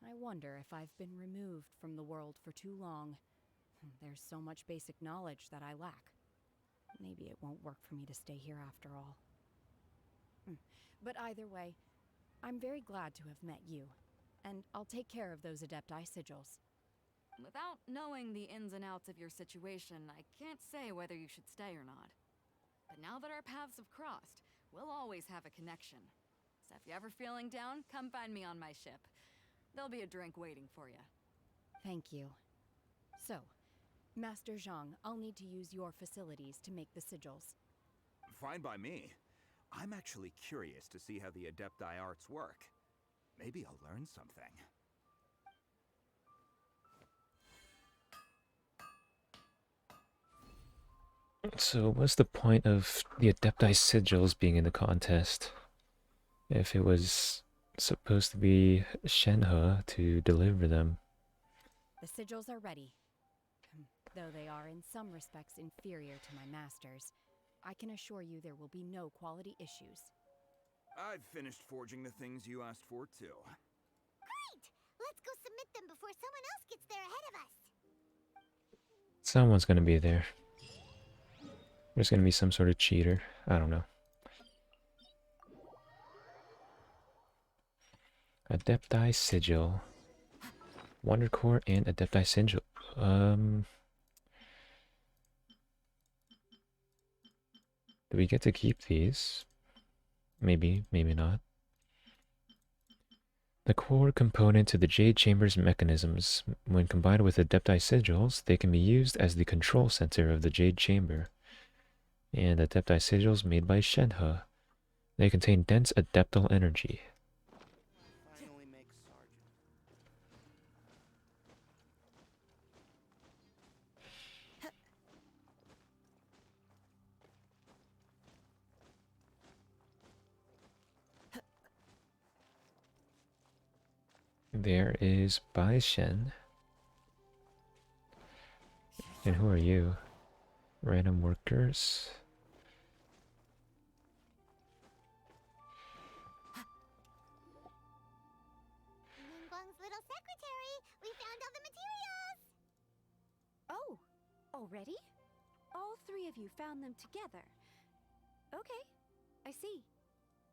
[SPEAKER 5] I wonder if I've been removed from the world for too long. There's so much basic knowledge that I lack. Maybe it won't work for me to stay here after all. But either way, I'm very glad to have met you. And I'll take care of those Adepti sigils.
[SPEAKER 1] Without knowing the ins and outs of your situation, I can't say whether you should stay or not. But now that our paths have crossed, we'll always have a connection. So if you're ever feeling down, come find me on my ship. There'll be a drink waiting for you.
[SPEAKER 5] Thank you. So, Master Zhang, I'll need to use your facilities to make the sigils.
[SPEAKER 9] Fine by me. I'm actually curious to see how the Adepti arts work. Maybe I'll learn something.
[SPEAKER 2] So what's the point of the Adepti sigils being in the contest? If it was supposed to be Shenhe to deliver them.
[SPEAKER 5] The sigils are ready. Though they are in some respects inferior to my master's, I can assure you there will be no quality issues.
[SPEAKER 9] I've finished forging the things you asked for, too.
[SPEAKER 3] Great! Let's go submit them before someone else gets there ahead of us.
[SPEAKER 2] Someone's gonna be there. There's gonna be some sort of cheater. I don't know. Adepti sigil. Wonder core and Adepti sigil. Do we get to keep these? Maybe, maybe not. The core component to the Jade Chamber's mechanisms. When combined with Adepti sigils, they can be used as the control center of the Jade Chamber. And Adepti sigils made by Shenhe. They contain dense adeptal energy.
[SPEAKER 10] Finally make Sergeant.
[SPEAKER 2] There is Bai Shen. And who are you? Random workers?
[SPEAKER 3] Ningguang's little secretary! We found all the materials!
[SPEAKER 6] Oh, already? All three of you found them together. Okay, I see.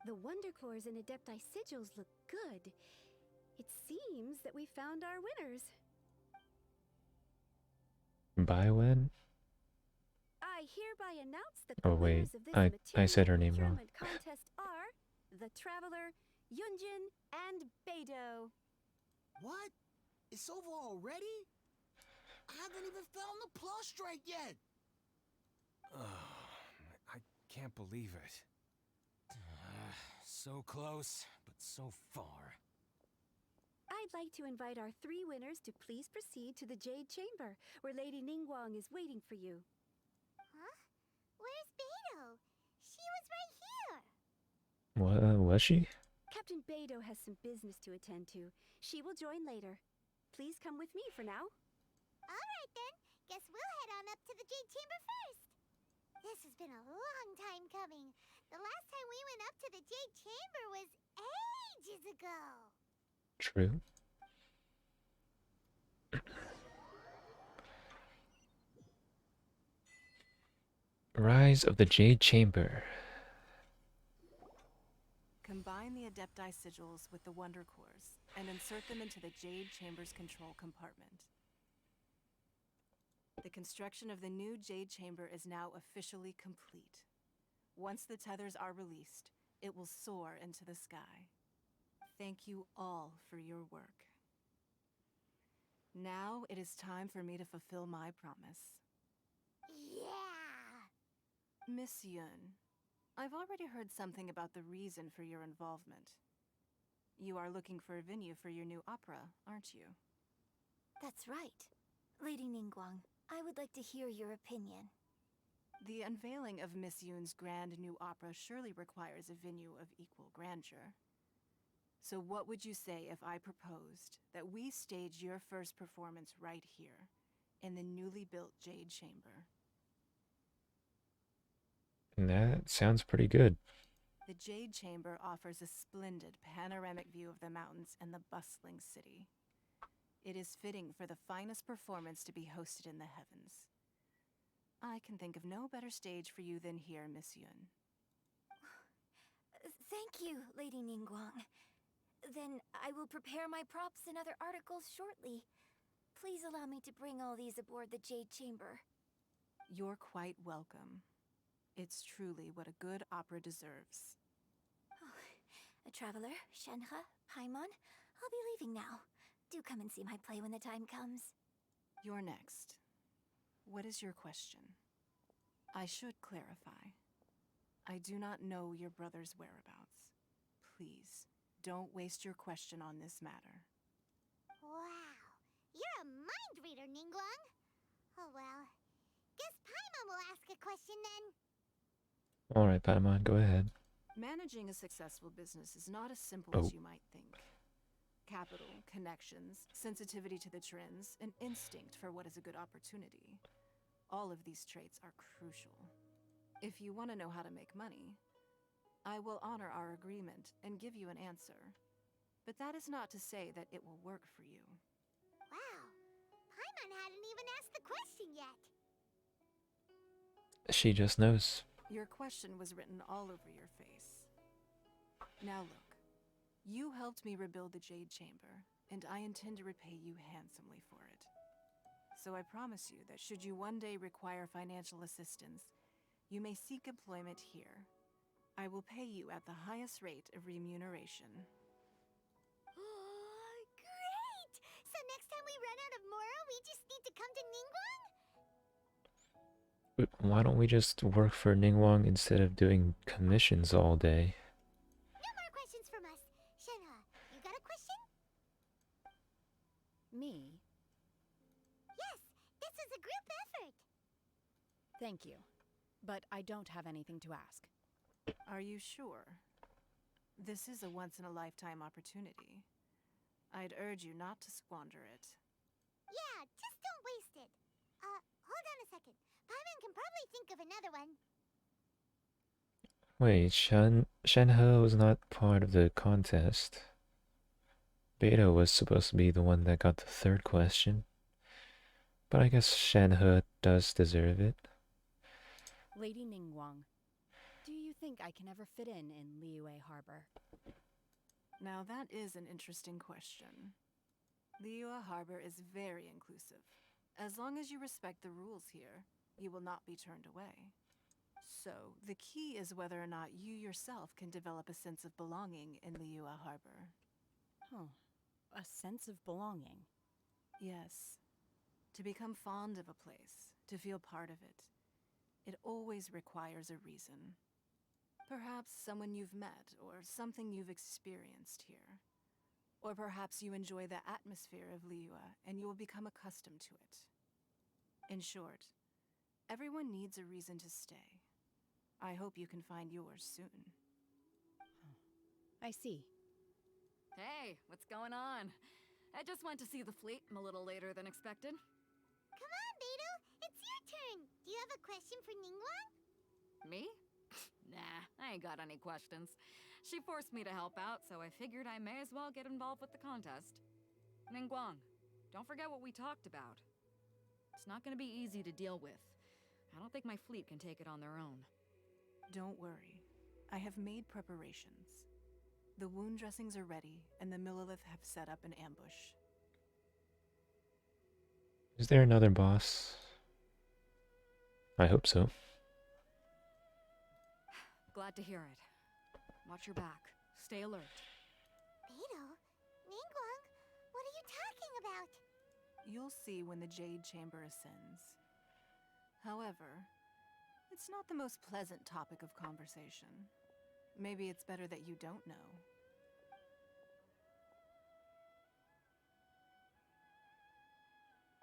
[SPEAKER 6] The Wonder Cores and Adepti sigils look good. It seems that we found our winners.
[SPEAKER 2] Bai Wen?
[SPEAKER 6] I hereby announce that
[SPEAKER 2] Oh
[SPEAKER 6] the
[SPEAKER 2] wait,
[SPEAKER 6] winners of this
[SPEAKER 2] I said her
[SPEAKER 6] material
[SPEAKER 2] name wrong.
[SPEAKER 6] procurement contest are the Traveler, Yunjin, and Beidou.
[SPEAKER 12] What? It's over already? I haven't even found the plush yet!
[SPEAKER 7] I can't believe it. So close, but so far.
[SPEAKER 6] I'd like to invite our three winners to please proceed to the Jade Chamber, where Lady Ningguang is waiting for you.
[SPEAKER 3] Huh? Where's Beidou? She was right here!
[SPEAKER 2] What, was she?
[SPEAKER 6] Captain Beidou has some business to attend to. She will join later. Please come with me for now.
[SPEAKER 3] Alright then, guess we'll head on up to the Jade Chamber first. This has been a long time coming. The last time we went up to the Jade Chamber was ages ago.
[SPEAKER 2] True. Rise of the Jade Chamber.
[SPEAKER 13] Combine the Adepti sigils with the Wonder Cores and insert them into the Jade Chamber's control compartment. The construction of the new Jade Chamber is now officially complete. Once the tethers are released, it will soar into the sky. Thank you all for your work. Now it is time for me to fulfill my promise.
[SPEAKER 3] Yeah!
[SPEAKER 13] Miss Yun, I've already heard something about the reason for your involvement. You are looking for a venue for your new opera, aren't you?
[SPEAKER 8] That's right. Lady Ningguang, I would like to hear your opinion.
[SPEAKER 13] The unveiling of Miss Yun's grand new opera surely requires a venue of equal grandeur. So what would you say if I proposed that we stage your first performance right here, in the newly built Jade Chamber?
[SPEAKER 2] That sounds pretty good.
[SPEAKER 13] The Jade Chamber offers a splendid panoramic view of the mountains and the bustling city. It is fitting for the finest performance to be hosted in the heavens. I can think of no better stage for you than here, Miss Yun.
[SPEAKER 8] Thank you, Lady Ningguang. Then I will prepare my props and other articles shortly. Please allow me to bring all these aboard the Jade Chamber.
[SPEAKER 13] You're quite welcome. It's truly what a good opera deserves.
[SPEAKER 8] A traveler, Shenhe, Paimon, I'll be leaving now. Do come and see my play when the time comes.
[SPEAKER 13] You're next. What is your question? I should clarify. I do not know your brother's whereabouts. Please, don't waste your question on this matter.
[SPEAKER 3] Wow, you're a mind reader, Ningguang. Oh well, guess Paimon will ask a question then.
[SPEAKER 2] Alright, Paimon, go ahead.
[SPEAKER 13] Managing a successful business is not as simple
[SPEAKER 2] Oh.
[SPEAKER 13] as you might think. Capital, connections, sensitivity to the trends, and instinct for what is a good opportunity. All of these traits are crucial. If you want to know how to make money, I will honor our agreement and give you an answer. But that is not to say that it will work for you.
[SPEAKER 3] Wow, Paimon hadn't even asked the question yet.
[SPEAKER 2] She just knows.
[SPEAKER 13] Your question was written all over your face. Now look, you helped me rebuild the Jade Chamber, and I intend to repay you handsomely for it. So I promise you that should you one day require financial assistance, you may seek employment here. I will pay you at the highest rate of remuneration.
[SPEAKER 3] Great! So next time we run out of Moro, we just need to come to Ningguang?
[SPEAKER 2] Why don't we just work for Ningguang instead of doing commissions all day?
[SPEAKER 3] No more questions from us. Shenhe, you got a question?
[SPEAKER 5] Me?
[SPEAKER 3] Yes, this is a group effort.
[SPEAKER 5] Thank you. But I don't have anything to ask.
[SPEAKER 13] Are you sure? This is a once-in-a-lifetime opportunity. I'd urge you not to squander it.
[SPEAKER 3] Yeah, just don't waste it. Hold on a second. Paimon can probably think of another one.
[SPEAKER 2] Wait, Shenhe was not part of the contest. Beta was supposed to be the one that got the third question. But I guess Shenhe does deserve it.
[SPEAKER 5] Lady Ningguang, do you think I can ever fit in Liyue Harbor?
[SPEAKER 13] Now that is an interesting question. Liyue Harbor is very inclusive. As long as you respect the rules here, you will not be turned away. So, the key is whether or not you yourself can develop a sense of belonging in Liyue Harbor.
[SPEAKER 5] Oh, a sense of belonging.
[SPEAKER 13] Yes. To become fond of a place, to feel part of it, it always requires a reason. Perhaps someone you've met, or something you've experienced here. Or perhaps you enjoy the atmosphere of Liyue, and you will become accustomed to it. In short, everyone needs a reason to stay. I hope you can find yours soon.
[SPEAKER 5] I see.
[SPEAKER 1] Hey, what's going on? I just went to see the fleet a little later than expected.
[SPEAKER 3] Come on, Beidou. It's your turn. Do you have a question for Ningguang?
[SPEAKER 1] Me? Nah, I ain't got any questions. She forced me to help out, so I figured I may as well get involved with the contest. Ningguang, don't forget what we talked about. It's not gonna be easy to deal with. I don't think my fleet can take it on their own.
[SPEAKER 13] Don't worry. I have made preparations. The wound dressings are ready, and the Millilith have set up an ambush.
[SPEAKER 2] Is there another boss? I hope so.
[SPEAKER 1] Glad to hear it. Watch your back. Stay alert.
[SPEAKER 3] Beidou? Ningguang? What are you talking about?
[SPEAKER 13] You'll see when the Jade Chamber ascends. However, it's not the most pleasant topic of conversation. Maybe it's better that you don't know.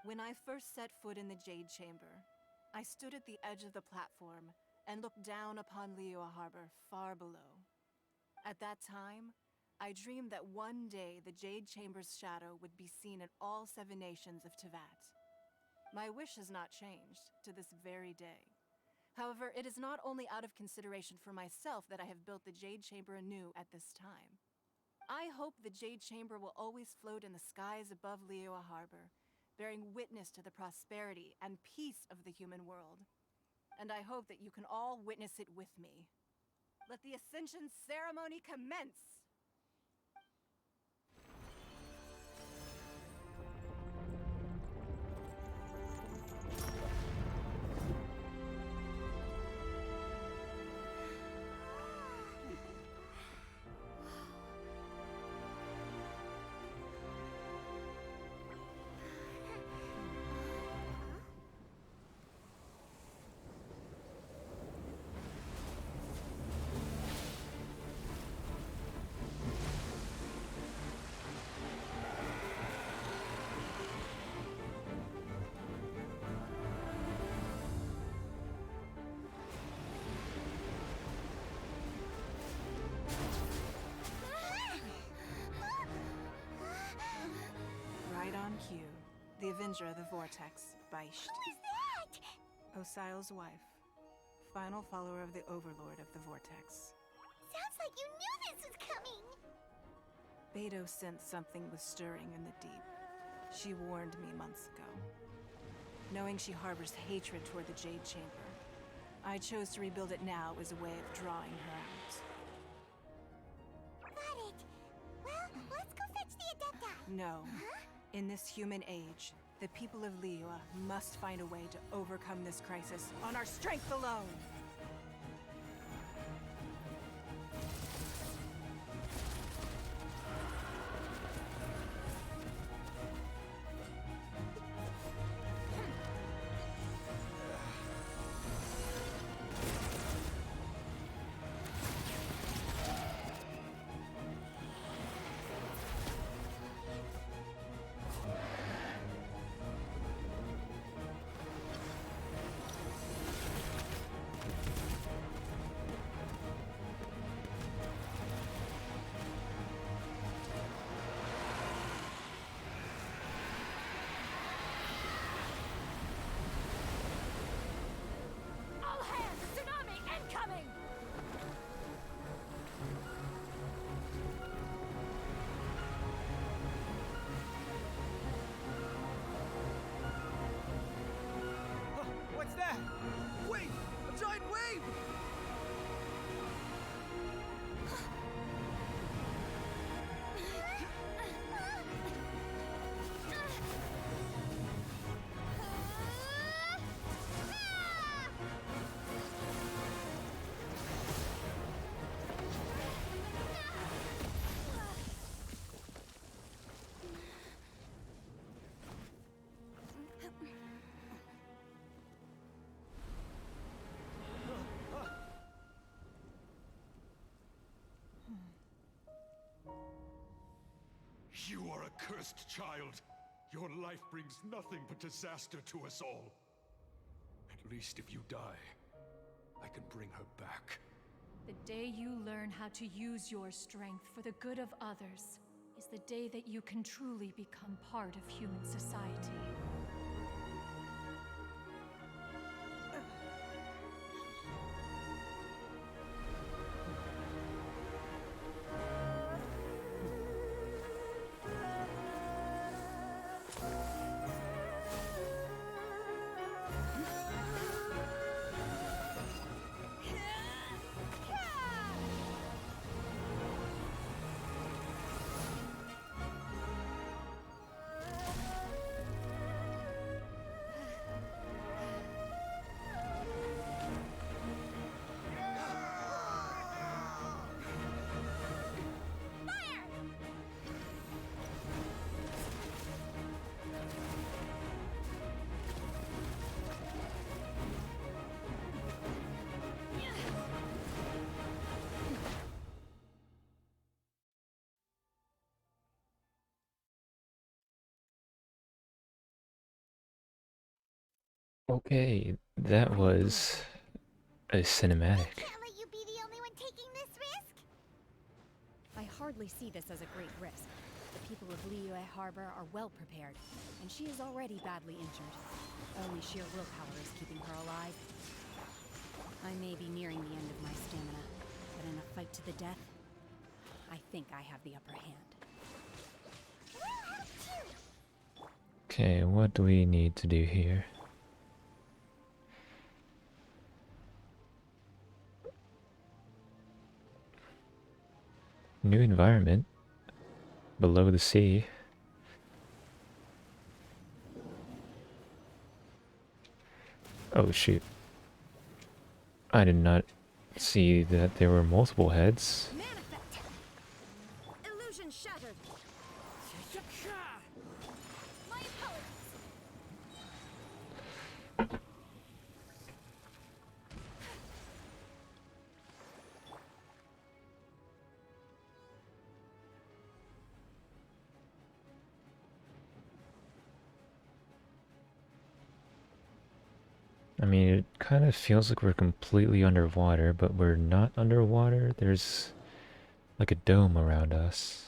[SPEAKER 13] When I first set foot in the Jade Chamber, I stood at the edge of the platform and looked down upon Liyue Harbor far below. At that time, I dreamed that one day the Jade Chamber's shadow would be seen in all 7 nations of Tevat. My wish has not changed to this very day. However, it is not only out of consideration for myself that I have built the Jade Chamber anew at this time. I hope the Jade Chamber will always float in the skies above Liyue Harbor, bearing witness to the prosperity and peace of the human world. And I hope that you can all witness it with me. Let the Ascension ceremony commence! Right on cue. The Avenger of the Vortex, Beisht.
[SPEAKER 3] Who is that?
[SPEAKER 13] Osial's wife. Final follower of the Overlord of the Vortex.
[SPEAKER 3] Sounds like you knew this was coming.
[SPEAKER 13] Beidou sensed something was stirring in the deep. She warned me months ago. Knowing she harbors hatred toward the Jade Chamber, I chose to rebuild it now as a way of drawing her out.
[SPEAKER 3] Got it. Well, let's go fetch the Adepti.
[SPEAKER 13] No.
[SPEAKER 3] Huh?
[SPEAKER 13] In this human age, the people of Liyue must find a way to overcome this crisis on our strength alone!
[SPEAKER 4] You are a cursed child. Your life brings nothing but disaster to us all. At least if you die, I can bring her back.
[SPEAKER 14] The day you learn how to use your strength for the good of others is the day that you can truly become part of human society.
[SPEAKER 2] Okay, that was a cinematic.
[SPEAKER 3] Can't let you be the only one taking this risk.
[SPEAKER 5] I hardly see this as a great risk. The people of Liyue Harbor are well prepared, and she is already badly injured. Only sheer willpower is keeping her alive. I may be nearing the end of my stamina, but in a fight to the death, I think I have the upper hand.
[SPEAKER 2] Okay, what do we need to do here? New environment. Below the sea. Oh shoot. I did not see that there were multiple heads.
[SPEAKER 3] Illusion shattered. My apologies.
[SPEAKER 2] I mean, it kind of feels like we're completely underwater, but we're not underwater. There's like a dome around us.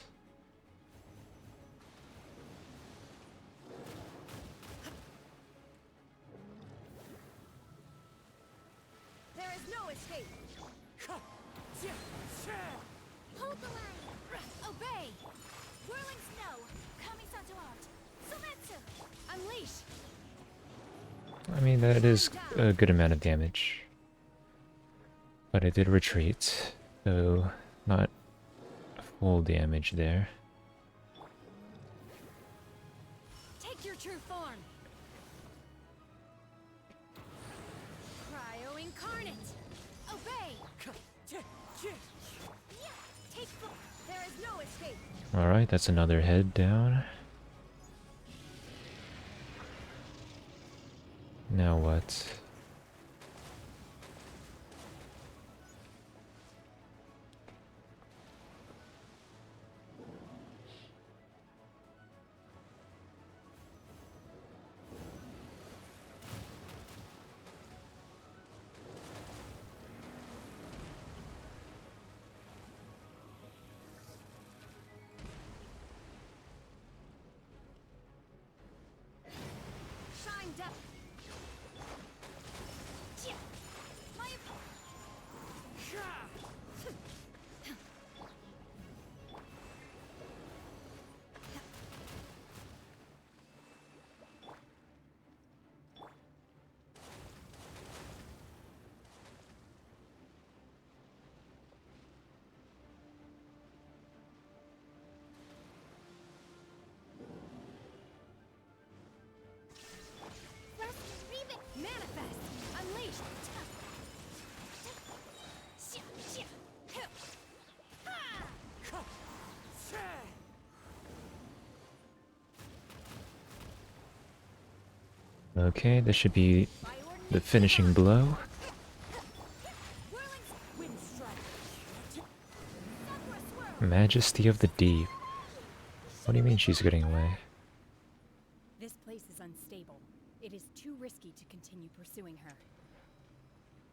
[SPEAKER 3] There is no escape. Hold the line. Obey. Whirling snow. Kamisato out. Sumetsu. Unleash.
[SPEAKER 2] I mean, that is a good amount of damage. But I did retreat, so not full damage there.
[SPEAKER 3] Take your true form. Cryo incarnate. Obey. Take full. There is no escape.
[SPEAKER 2] Alright, that's another head down. Now what?
[SPEAKER 3] Shine depth. My manifest. Unleash.
[SPEAKER 2] Okay, this should be the finishing blow. Majesty of the Deep. What do you mean she's getting away?
[SPEAKER 5] This place is unstable. It is too risky to continue pursuing her.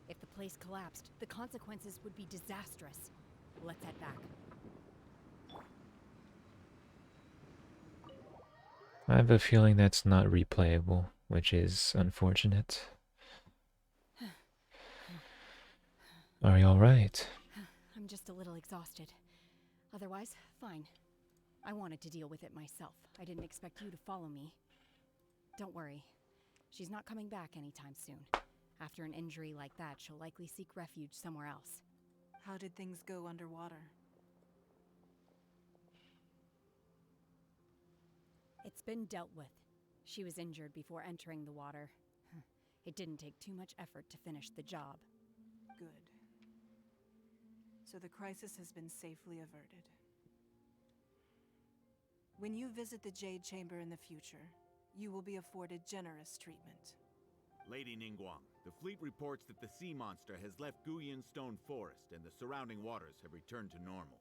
[SPEAKER 5] If the place collapsed, the consequences would be disastrous. Let's head back.
[SPEAKER 2] I have a feeling that's not replayable, which is unfortunate. Are you alright?
[SPEAKER 5] I'm just a little exhausted. Otherwise, fine. I wanted to deal with it myself. I didn't expect you to follow me. Don't worry. She's not coming back anytime soon. After an injury like that, she'll likely seek refuge somewhere else.
[SPEAKER 13] How did things go underwater?
[SPEAKER 5] It's been dealt with. She was injured before entering the water. It didn't take too much effort to finish the job.
[SPEAKER 13] Good. So the crisis has been safely averted. When you visit the Jade Chamber in the future, you will be afforded generous treatment.
[SPEAKER 11] Lady Ningguang, the fleet reports that the sea monster has left Guyan Stone Forest and the surrounding waters have returned to normal.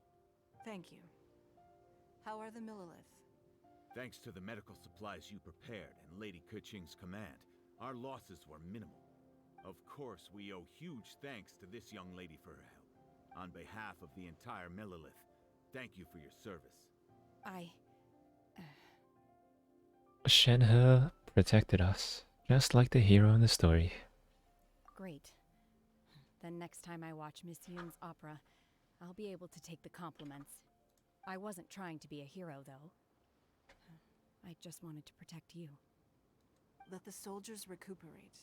[SPEAKER 13] Thank you. How are the Millilith?
[SPEAKER 11] Thanks to the medical supplies you prepared and Lady Keqing's command, our losses were minimal. Of course, we owe huge thanks to this young lady for her help. On behalf of the entire Millilith, thank you for your service.
[SPEAKER 2] Shenhe protected us, just like the hero in the story.
[SPEAKER 5] Great. Then next time I watch Miss Yoon's opera, I'll be able to take the compliments. I wasn't trying to be a hero, though. I just wanted to protect you.
[SPEAKER 13] Let the soldiers recuperate,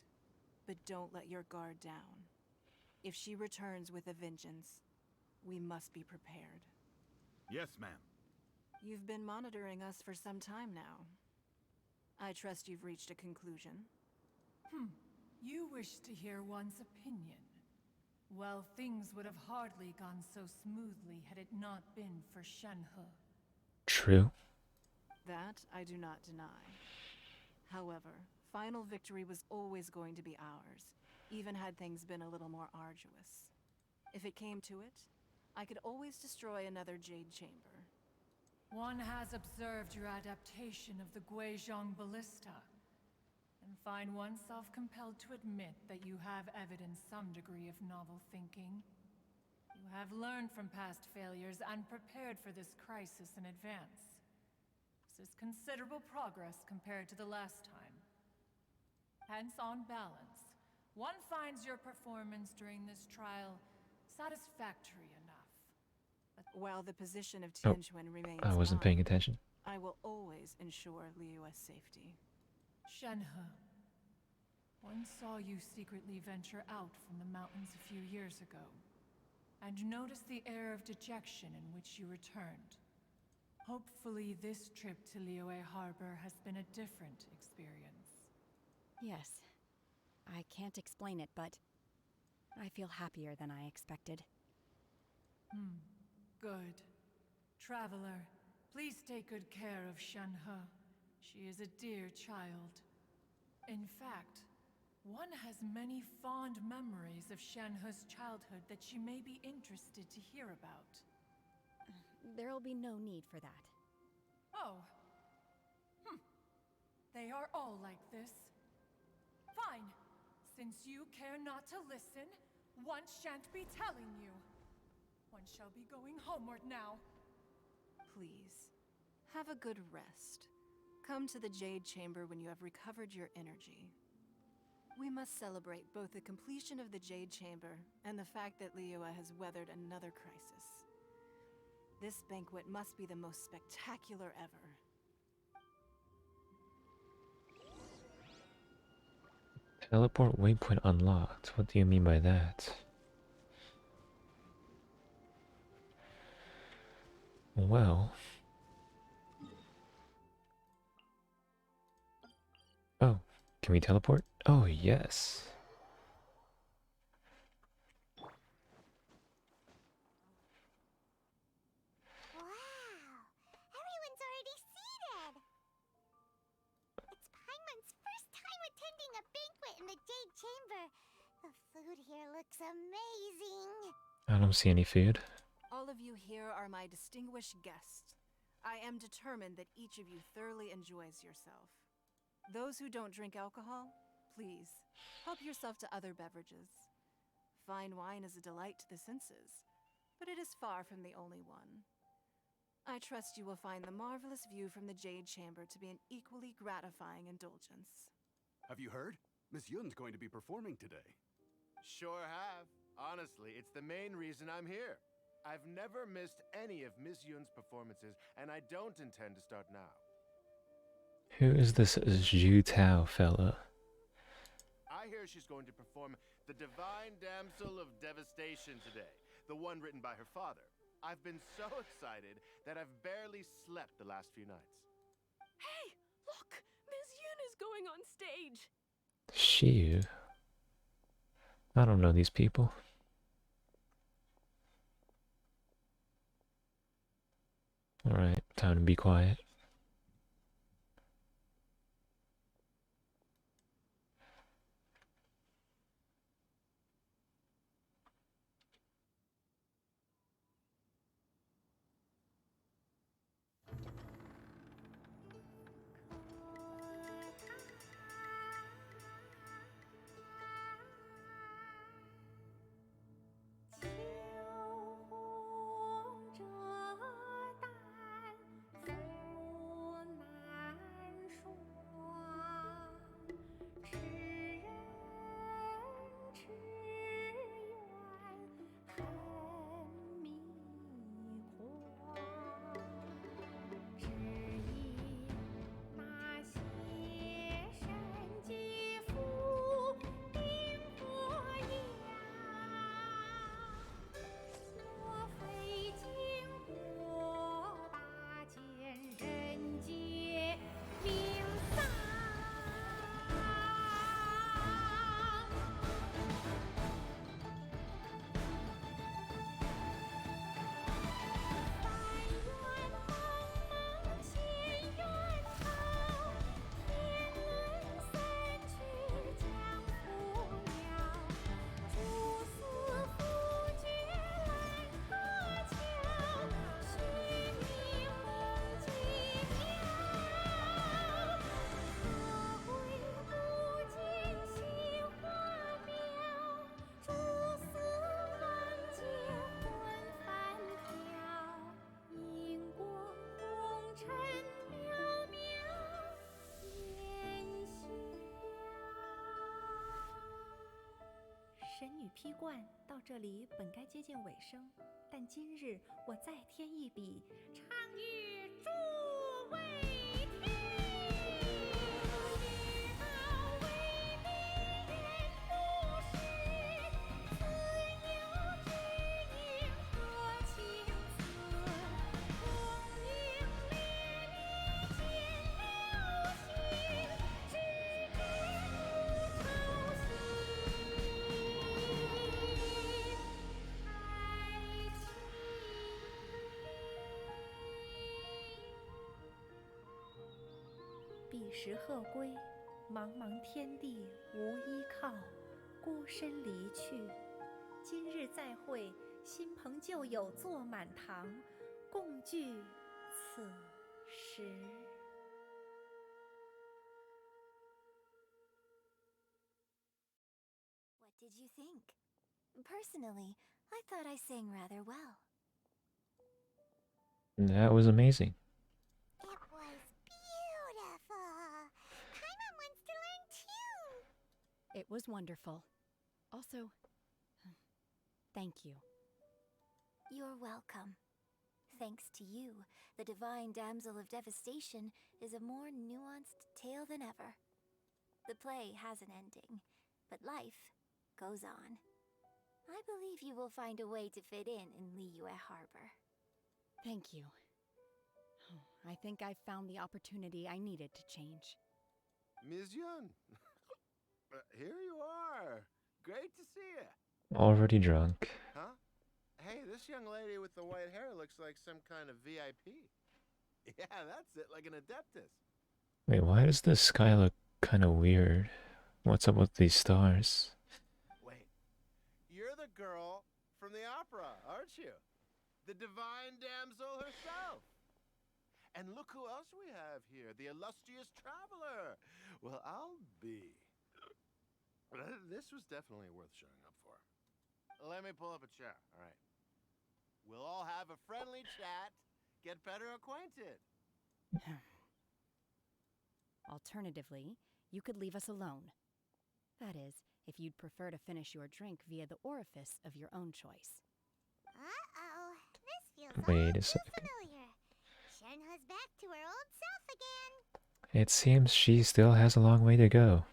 [SPEAKER 13] but don't let your guard down. If she returns with a vengeance, we must be prepared.
[SPEAKER 11] Yes, ma'am.
[SPEAKER 13] You've been monitoring us for some time now. I trust you've reached a conclusion.
[SPEAKER 14] You wish to hear one's opinion. Well, things would have hardly gone so smoothly had it not been for Shenhe.
[SPEAKER 2] True.
[SPEAKER 13] That I do not deny. However, final victory was always going to be ours, even had things been a little more arduous. If it came to it, I could always destroy another Jade Chamber.
[SPEAKER 14] One has observed your adaptation of the Guizhong ballista, and find oneself compelled to admit that you have evidenced some degree of novel thinking. You have learned from past failures and prepared for this crisis in advance. This is considerable progress compared to the last time. Hence, on balance, one finds your performance during this trial satisfactory enough.
[SPEAKER 13] While the position of Tianquan remains
[SPEAKER 2] I wasn't paying attention.
[SPEAKER 13] I will always ensure Liyue's safety.
[SPEAKER 14] Shenhe, one saw you secretly venture out from the mountains a few years ago, and noticed the air of dejection in which you returned. Hopefully this trip to Liyue Harbor has been a different experience.
[SPEAKER 5] Yes. I can't explain it, but I feel happier than I expected.
[SPEAKER 14] Good. Traveler, please take good care of Shenhe. She is a dear child. In fact, one has many fond memories of Shenhe's childhood that she may be interested to hear about.
[SPEAKER 5] There'll be no need for that.
[SPEAKER 14] Oh. They are all like this. Fine. Since you care not to listen, one shan't be telling you. One shall be going homeward now.
[SPEAKER 13] Please, have a good rest. Come to the Jade Chamber when you have recovered your energy. We must celebrate both the completion of the Jade Chamber and the fact that Liyue has weathered another crisis. This banquet must be the most spectacular ever.
[SPEAKER 2] Teleport waypoint unlocked. What do you mean by that? Well... Oh, can we teleport? Oh, yes.
[SPEAKER 3] Wow! Everyone's already seated! It's Paimon's first time attending a banquet in the Jade Chamber. The food here looks amazing.
[SPEAKER 2] I don't see any food.
[SPEAKER 13] All of you here are my distinguished guests. I am determined that each of you thoroughly enjoys yourself. Those who don't drink alcohol, please, help yourself to other beverages. Fine wine is a delight to the senses, but it is far from the only one. I trust you will find the marvelous view from the Jade Chamber to be an equally gratifying indulgence.
[SPEAKER 4] Have you heard? Miss Yun's going to be performing today.
[SPEAKER 15] Sure have. Honestly, it's the main reason I'm here. I've never missed any of Miss Yun's performances, and I don't intend to start now.
[SPEAKER 2] Who is this Zhu Tao fella?
[SPEAKER 15] I hear she's going to perform The Divine Damsel of Devastation today, the one written by her father. I've been so excited that I've barely slept the last few nights.
[SPEAKER 1] Hey, look! Miss Yun is going on stage!
[SPEAKER 2] Shiyu. I don't know these people. Alright, time to be quiet.
[SPEAKER 16] 神女披冠到这里本该接近尾声，但今日我再添一笔，唱与诸位听。彼时鹤归，茫茫天地无依靠，孤身离去。今日再会，新朋旧友坐满堂，共聚此时。
[SPEAKER 8] What did you think? Personally, I thought I sang rather well.
[SPEAKER 2] That was amazing.
[SPEAKER 3] It was beautiful. Paimon wants to learn too.
[SPEAKER 5] It was wonderful. Also, thank you.
[SPEAKER 8] You're welcome. Thanks to you, the Divine Damsel of Devastation is a more nuanced tale than ever. The play has an ending, but life goes on. I believe you will find a way to fit in Liyue Harbor.
[SPEAKER 5] Thank you. I think I found the opportunity I needed to change.
[SPEAKER 15] Ms. Yun, here you are. Great to see you.
[SPEAKER 2] Already drunk.
[SPEAKER 15] Huh? Hey, this young lady with the white hair looks like some kind of VIP. Yeah, that's it, like an Adeptus.
[SPEAKER 2] Wait, why does the sky look kind of weird? What's up with these stars?
[SPEAKER 15] Wait, you're the girl from the opera, aren't you? The Divine Damsel herself. And look who else we have here, the illustrious traveler. Well, I'll be. This was definitely worth showing up for. Let me pull up a chair, all right? We'll all have a friendly chat, get better acquainted.
[SPEAKER 5] Alternatively, you could leave us alone. That is, if you'd prefer to finish your drink via the orifice of your own choice.
[SPEAKER 3] Uh-oh, this feels
[SPEAKER 2] Wait
[SPEAKER 3] all
[SPEAKER 2] a
[SPEAKER 3] too
[SPEAKER 2] second.
[SPEAKER 3] familiar. Shenhe's back to her old self again.
[SPEAKER 2] It seems she still has a long way to go.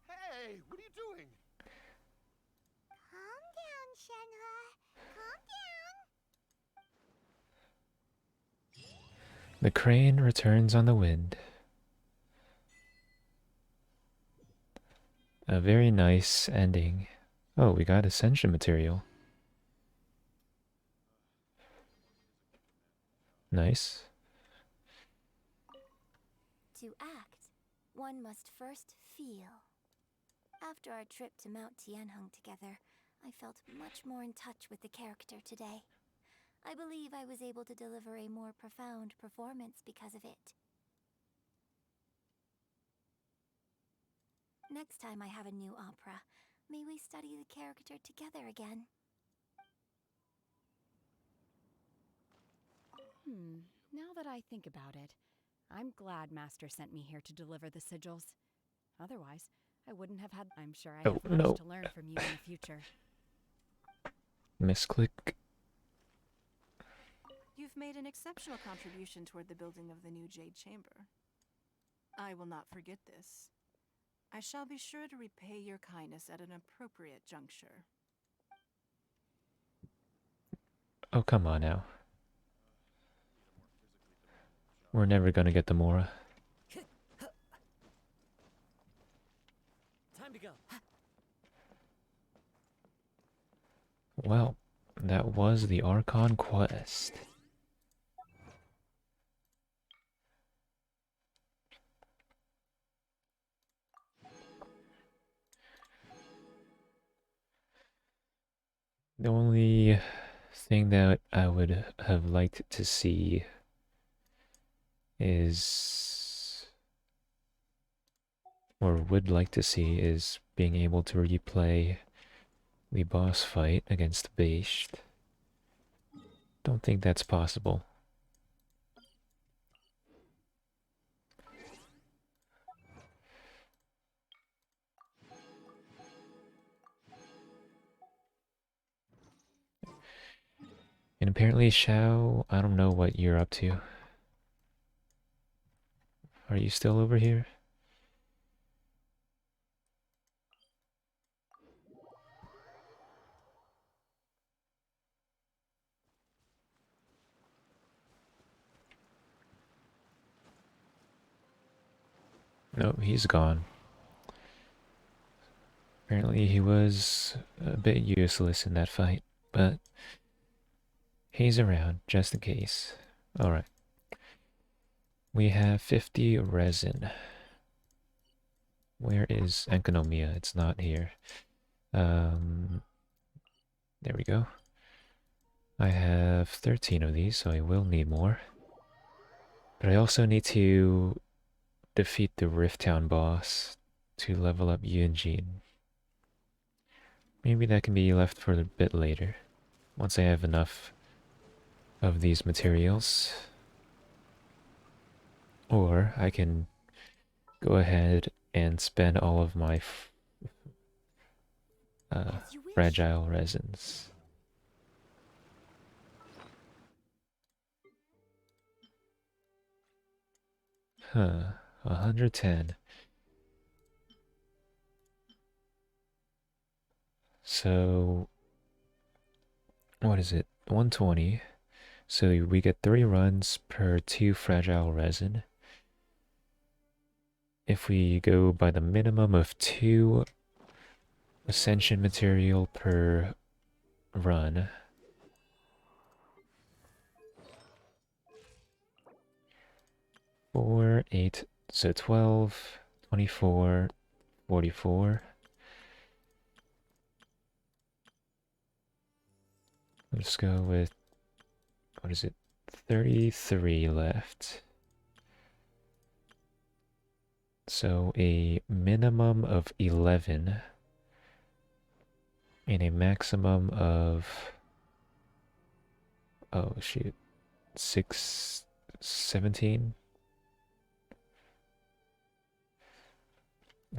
[SPEAKER 15] Hey, what are you doing?
[SPEAKER 3] Calm down, Shenhe. Calm down.
[SPEAKER 2] The crane returns on the wind. A very nice ending. Oh, we got ascension material. Nice.
[SPEAKER 8] To act, one must first feel. After our trip to Mount Tianheng together, I felt much more in touch with the character today. I believe I was able to deliver a more profound performance because of it. Next time I have a new opera, may we study the character together again.
[SPEAKER 5] Now that I think about it, I'm glad Master sent me here to deliver the sigils. Otherwise, I wouldn't have had. I'm sure I have much to learn from you in the future.
[SPEAKER 2] Misclick.
[SPEAKER 13] You've made an exceptional contribution toward the building of the new Jade Chamber. I will not forget this. I shall be sure to repay your kindness at an appropriate juncture.
[SPEAKER 2] Oh, come on now. We're never gonna get the Mora.
[SPEAKER 10] Time to go.
[SPEAKER 2] Well, that was the Archon quest. The only thing that I would have liked to see is, or would like to see, is being able to replay the boss fight against Basht. Don't think that's possible. And apparently, Xiao, I don't know what you're up to. Are you still over here? Nope, he's gone. Apparently he was a bit useless in that fight, but he's around just in case. Alright. We have 50 resin. Where is Enconomia? It's not here. There we go. I have 13 of these, so I will need more. But I also need to defeat the Rift Town boss to level up Yunjin. Maybe that can be left for a bit later, once I have enough of these materials. Or I can go ahead and spend all of my fragile resins. Huh, 110. So, what is it? 120. So we get 3 runs per 2 fragile resin. If we go by the minimum of 2 ascension material per run, four, 8, so 12, 24, 44. Let's go with, what is it, 33 left. So a minimum of 11 and a maximum of, oh shoot, 17?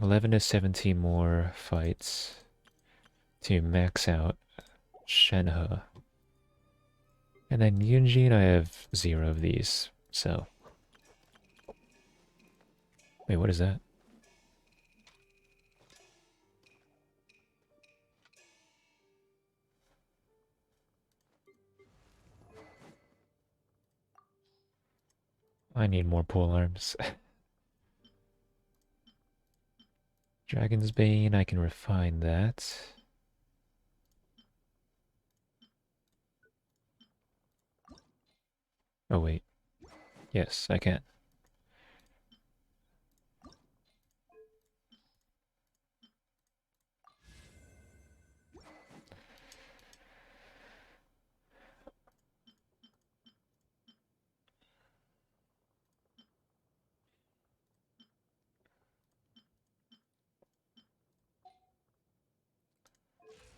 [SPEAKER 2] 11 to 17 more fights to max out Shenhe. And then Yunjin, I have 0 of these, so. Wait, what is that? I need more pole arms. Dragon's Bane, I can refine that. Oh wait. Yes, I can.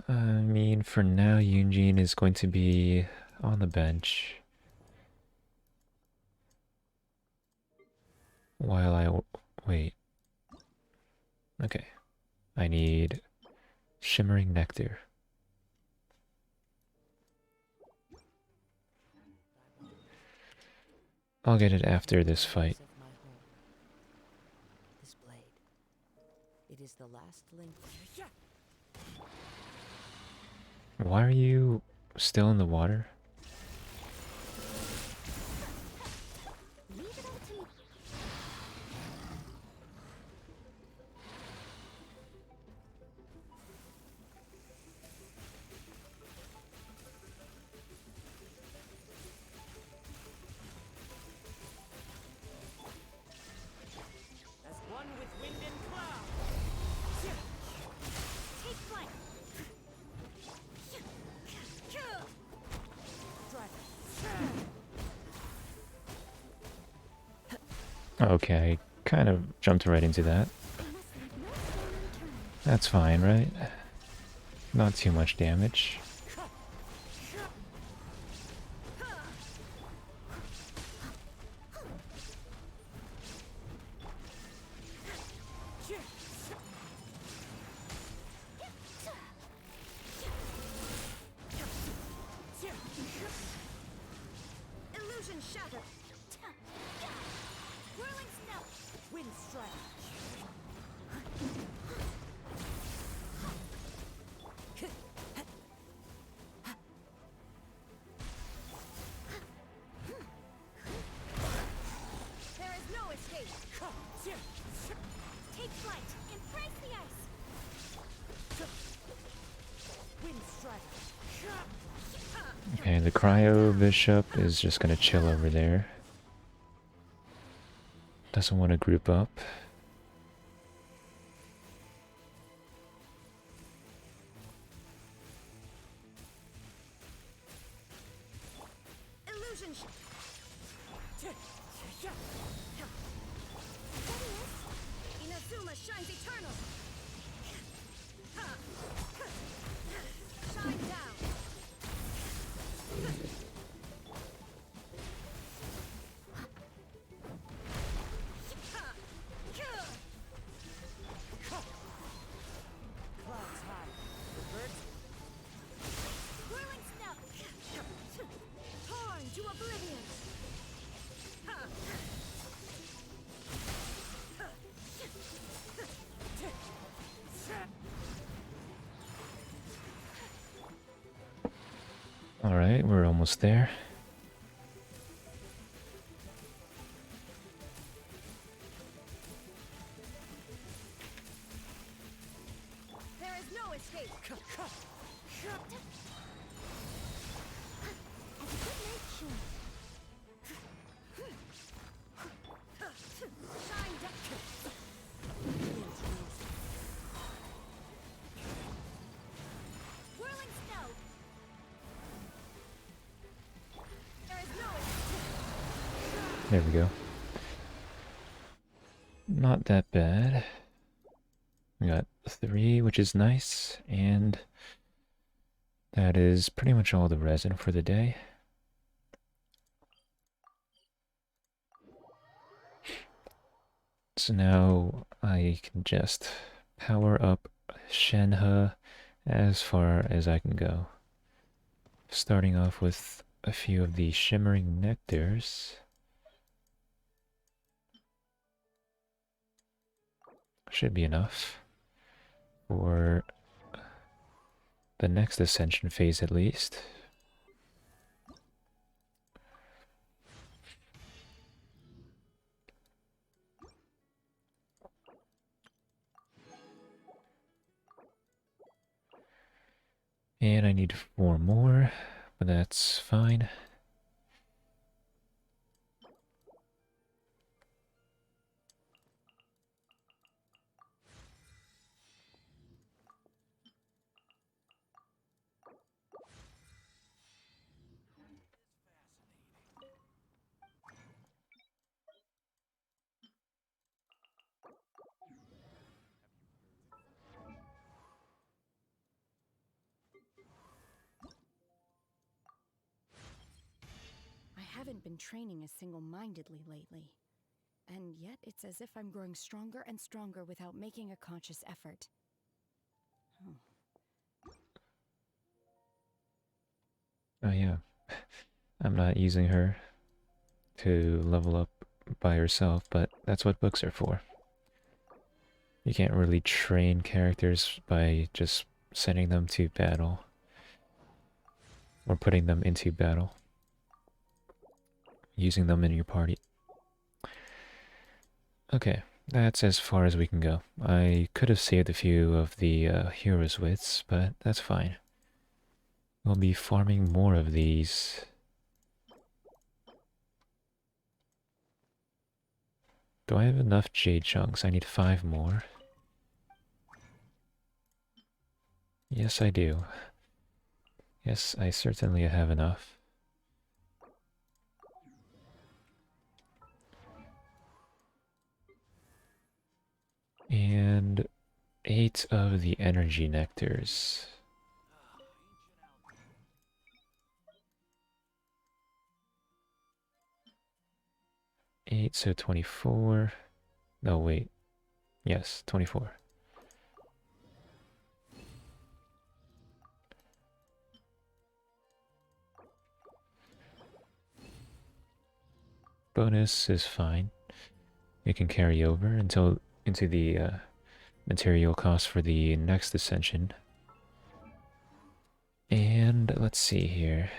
[SPEAKER 2] I mean, for now, Yunjin is going to be on the bench. While I wait. Okay. I need Shimmering Nectar. I'll get it after this fight.
[SPEAKER 17] This blade. It is the last link.
[SPEAKER 2] Why are you still in the water?
[SPEAKER 17] As one with wind and cloud. Take flight.
[SPEAKER 2] Okay, I kind of jumped right into that. That's fine, right? Not too much damage.
[SPEAKER 17] Illusion shattered. Whirling snow. Wind strike. There is no escape. Take flight. Embrace the ice. Wind strike.
[SPEAKER 2] Okay, the Cryo Bishop is just gonna chill over there. Doesn't want to group up.
[SPEAKER 17] Illusion Inazuma shines eternal. Shine down. Clouds high. The birds. Whirling snow. Torn to oblivion.
[SPEAKER 2] Alright, we're almost there.
[SPEAKER 17] There is no escape. As a good night should. Shine down. Whirling snow. There is no escape.
[SPEAKER 2] There we go. not that bad. We got 3, which is nice, and that is pretty much all the resin for the day. So now I can just power up Shenhe as far as I can go. Starting off with a few of the shimmering nectars. Should be enough for the next ascension phase at least. And I need 4 more, but that's fine.
[SPEAKER 5] I haven't been training as single-mindedly lately. And yet it's as if I'm growing stronger and stronger without making a conscious effort.
[SPEAKER 2] Oh yeah, I'm not using her to level up by herself, but that's what books are for. You can't really train characters by just sending them to battle or putting them into battle, using them in your party. Okay, that's as far as we can go. I could have saved a few of the hero's wits, but that's fine. We'll be farming more of these. Do I have enough jade chunks? I need 5 more. Yes, I do. Yes, I certainly have enough. And 8 of the energy nectars. Eight, so 24. No, wait. Yes, 24. Bonus is fine. It can carry over until into the material cost for the next ascension. And let's see here.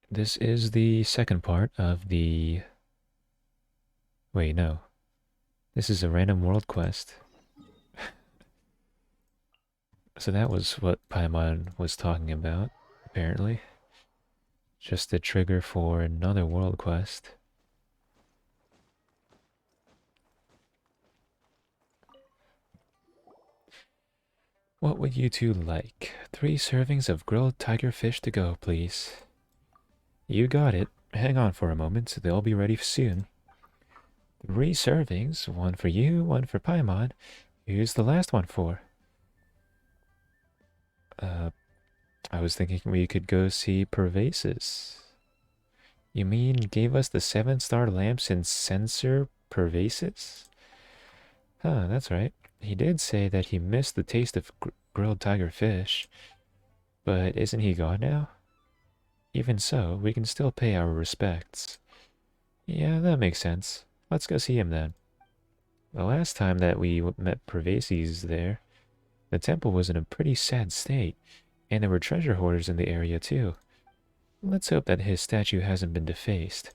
[SPEAKER 2] This is the second part of the... Wait, no. This is a random world quest. So that was what Paimon was talking about, apparently. Just a trigger for another world quest. What would you two like? 3 servings of grilled tiger fish to go, please. You got it. Hang on for a moment, they'll be ready soon. 3 servings, 1 for you, 1 for Paimon. Who's the last one for? I was thinking we could go see Pervases. You mean gave us the 7-star lamps and censor Pervases? Huh, that's right. He did say that he missed the taste of grilled tiger fish. But isn't he gone now? Even so, we can still pay our respects. Yeah, that makes sense. Let's go see him then. The last time that we met Pervases there, the temple was in a pretty sad state, and there were treasure hoarders in the area too. Let's hope that his statue hasn't been defaced.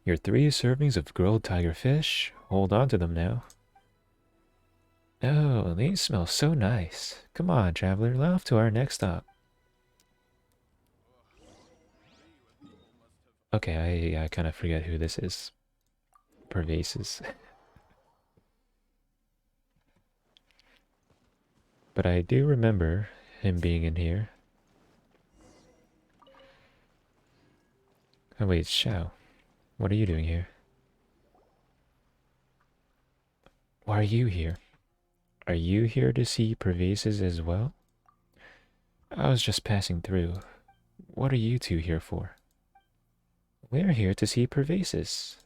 [SPEAKER 2] Your 3 servings of grilled tiger fish. Hold on to them now. Oh, these smell so nice. Come on, traveler, let off to our next stop. Okay, I kind of forget who this is. Pervases. But I do remember him being in here. Oh wait, Xiao. What are you doing here? Why are you here? Are you here to see Pervases as well? I was just passing through. What are you two here for? We're here to see Pervases.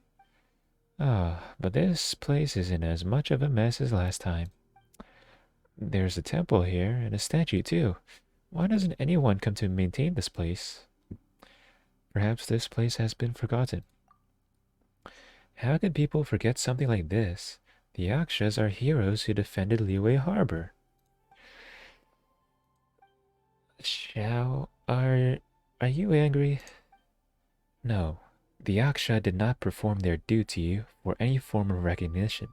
[SPEAKER 2] Ah, but this place isn't as much of a mess as last time. There's a temple here and a statue too. Why doesn't anyone come to maintain this place? Perhaps this place has been forgotten. How could people forget something like this? The Yakshas are heroes who defended Liyue Harbor. Xiao, are you angry? No, the Yaksha did not perform their duty for any form of recognition.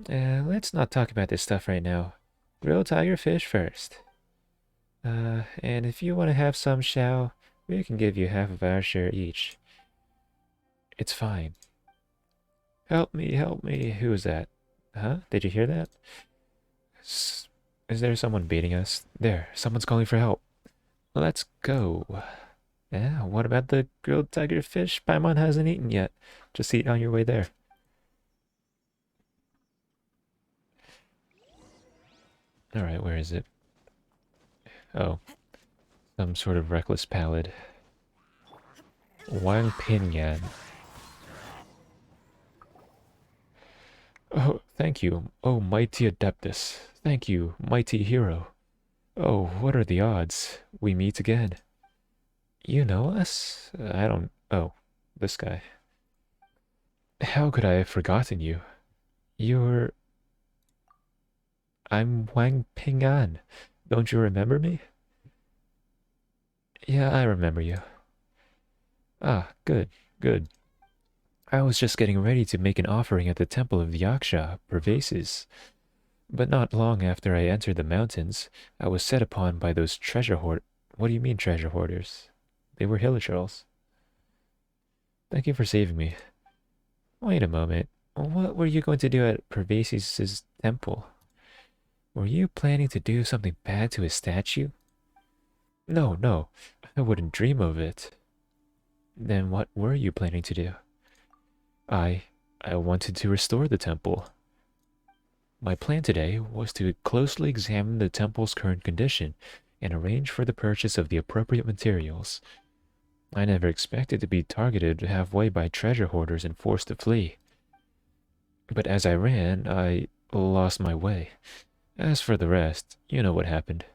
[SPEAKER 2] Let's not talk about this stuff right now. Grill tiger fish first. And if you want to have some, Xiao, we can give you half of our share each. It's fine. Help me, help me. Who is that? Huh? Did you hear that? Is there someone beating us? There, someone's calling for help. Let's go. Yeah, what about the grilled tiger fish Paimon hasn't eaten yet? Just eat on your way there. Alright, where is it? Oh. Some sort of reckless pallid. Wang Pinyan. Oh, thank you. Oh, mighty Adeptus. Thank you, mighty hero. Oh, what are the odds? We meet again. You know us? I don't... Oh, this guy. How could I have forgotten you? You're... I'm Wang Ping'an. Don't you remember me? Yeah, I remember you. Ah, good, good. I was just getting ready to make an offering at the temple of the Yaksha, Pervases. But not long after I entered the mountains, I was set upon by those treasure hoard... What do you mean treasure hoarders? They were hilichurls. Thank you for saving me. Wait a moment. What were you going to do at Pervases' temple? Were you planning to do something bad to his statue? No, no. I wouldn't dream of it. Then what were you planning to do? I wanted to restore the temple. My plan today was to closely examine the temple's current condition and arrange for the purchase of the appropriate materials. I never expected to be targeted halfway by treasure hoarders and forced to flee. But as I ran, I lost my way. As for the rest, you know what happened.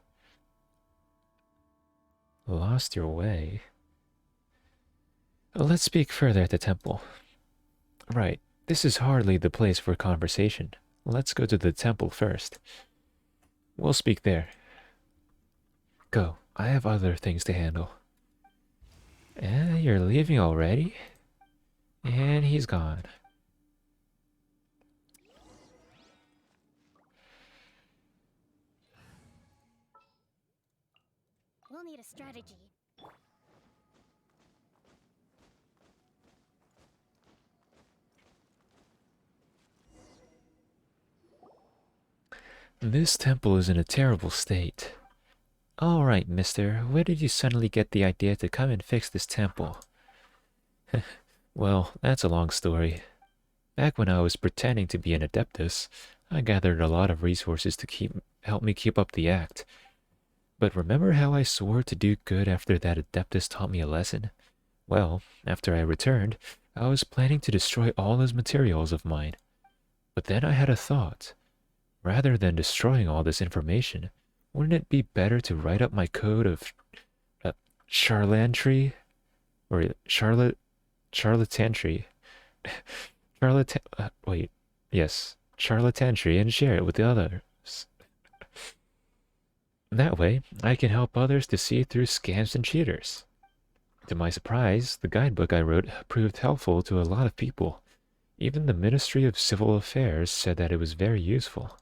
[SPEAKER 2] Lost your way? Let's speak further at the temple. Right, this is hardly the place for conversation. Let's go to the temple first. We'll speak there. Go, I have other things to handle. You're leaving already? And he's gone.
[SPEAKER 3] We'll need a strategy.
[SPEAKER 2] This temple is in a terrible state. All right, mister, where did you suddenly get the idea to come and fix this temple? Well, that's a long story. Back when I was pretending to be an Adeptus, I gathered a lot of resources to help me keep up the act. But remember how I swore to do good after that Adeptus taught me a lesson? Well, after I returned, I was planning to destroy all those materials of mine. But then I had a thought. Rather than destroying all this information, wouldn't it be better to write up my code of charlatantry? Or charlatantry? Charlatantry and share it with the others. That way, I can help others to see through scams and cheaters. To my surprise, the guidebook I wrote proved helpful to a lot of people. Even the Ministry of Civil Affairs said that it was very useful.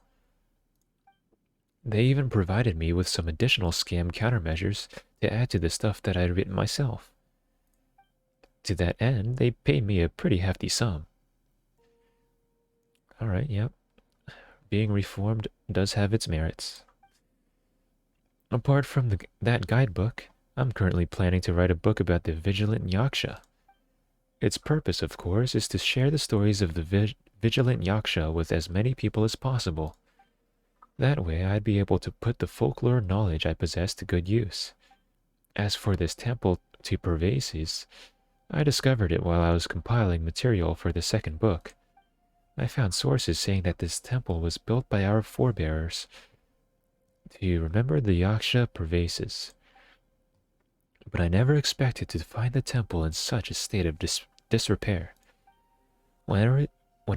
[SPEAKER 2] They even provided me with some additional scam countermeasures to add to the stuff that I'd written myself. To that end, they paid me a pretty hefty sum. Alright, yep. Being reformed does have its merits. Apart from that guidebook, I'm currently planning to write a book about the Vigilant Yaksha. Its purpose, of course, is to share the stories of the Vigilant Yaksha with as many people as possible. That way, I'd be able to put the folklore knowledge I possess to good use. As for this temple to Pervases, I discovered it while I was compiling material for the second book. I found sources saying that this temple was built by our forebears to remember the Yaksha Pervases. But I never expected to find the temple in such a state of disrepair. When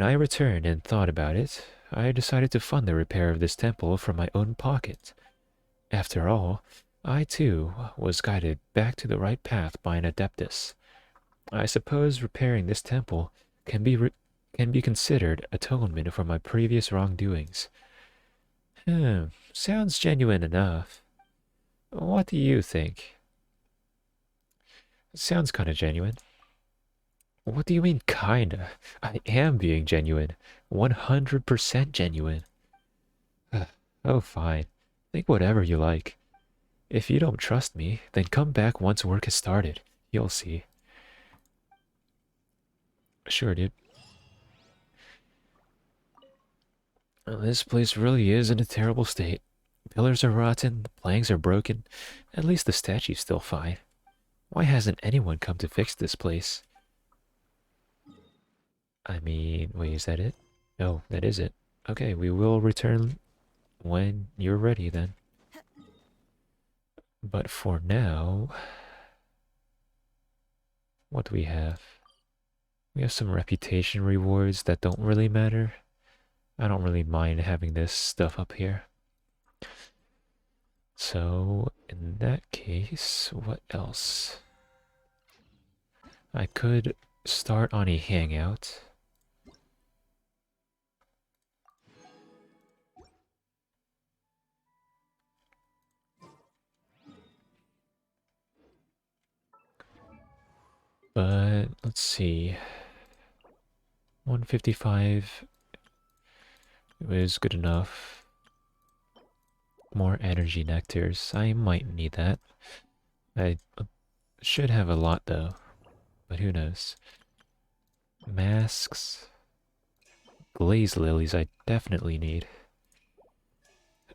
[SPEAKER 2] I returned and thought about it, I decided to fund the repair of this temple from my own pocket. After all, I too was guided back to the right path by an adeptus. I suppose repairing this temple can be considered atonement for my previous wrongdoings. Sounds genuine enough. What do you think? Sounds kinda genuine. What do you mean, kinda? I am being genuine. 100% genuine. Oh, fine. Think whatever you like. If you don't trust me, then come back once work has started. You'll see. Sure, dude. Well, this place really is in a terrible state. Pillars are rotten, the planks are broken. At least the statue's still fine. Why hasn't anyone come to fix this place? I mean, wait, is that it? No, that is it. Okay, we will return when you're ready then. But for now, what do we have? We have some reputation rewards that don't really matter. I don't really mind having this stuff up here. So, in that case, what else? I could start on a hangout. But let's see. 155 is good enough. More energy nectars. I might need that. I should have a lot though, but who knows. Masks. Glaze lilies I definitely need.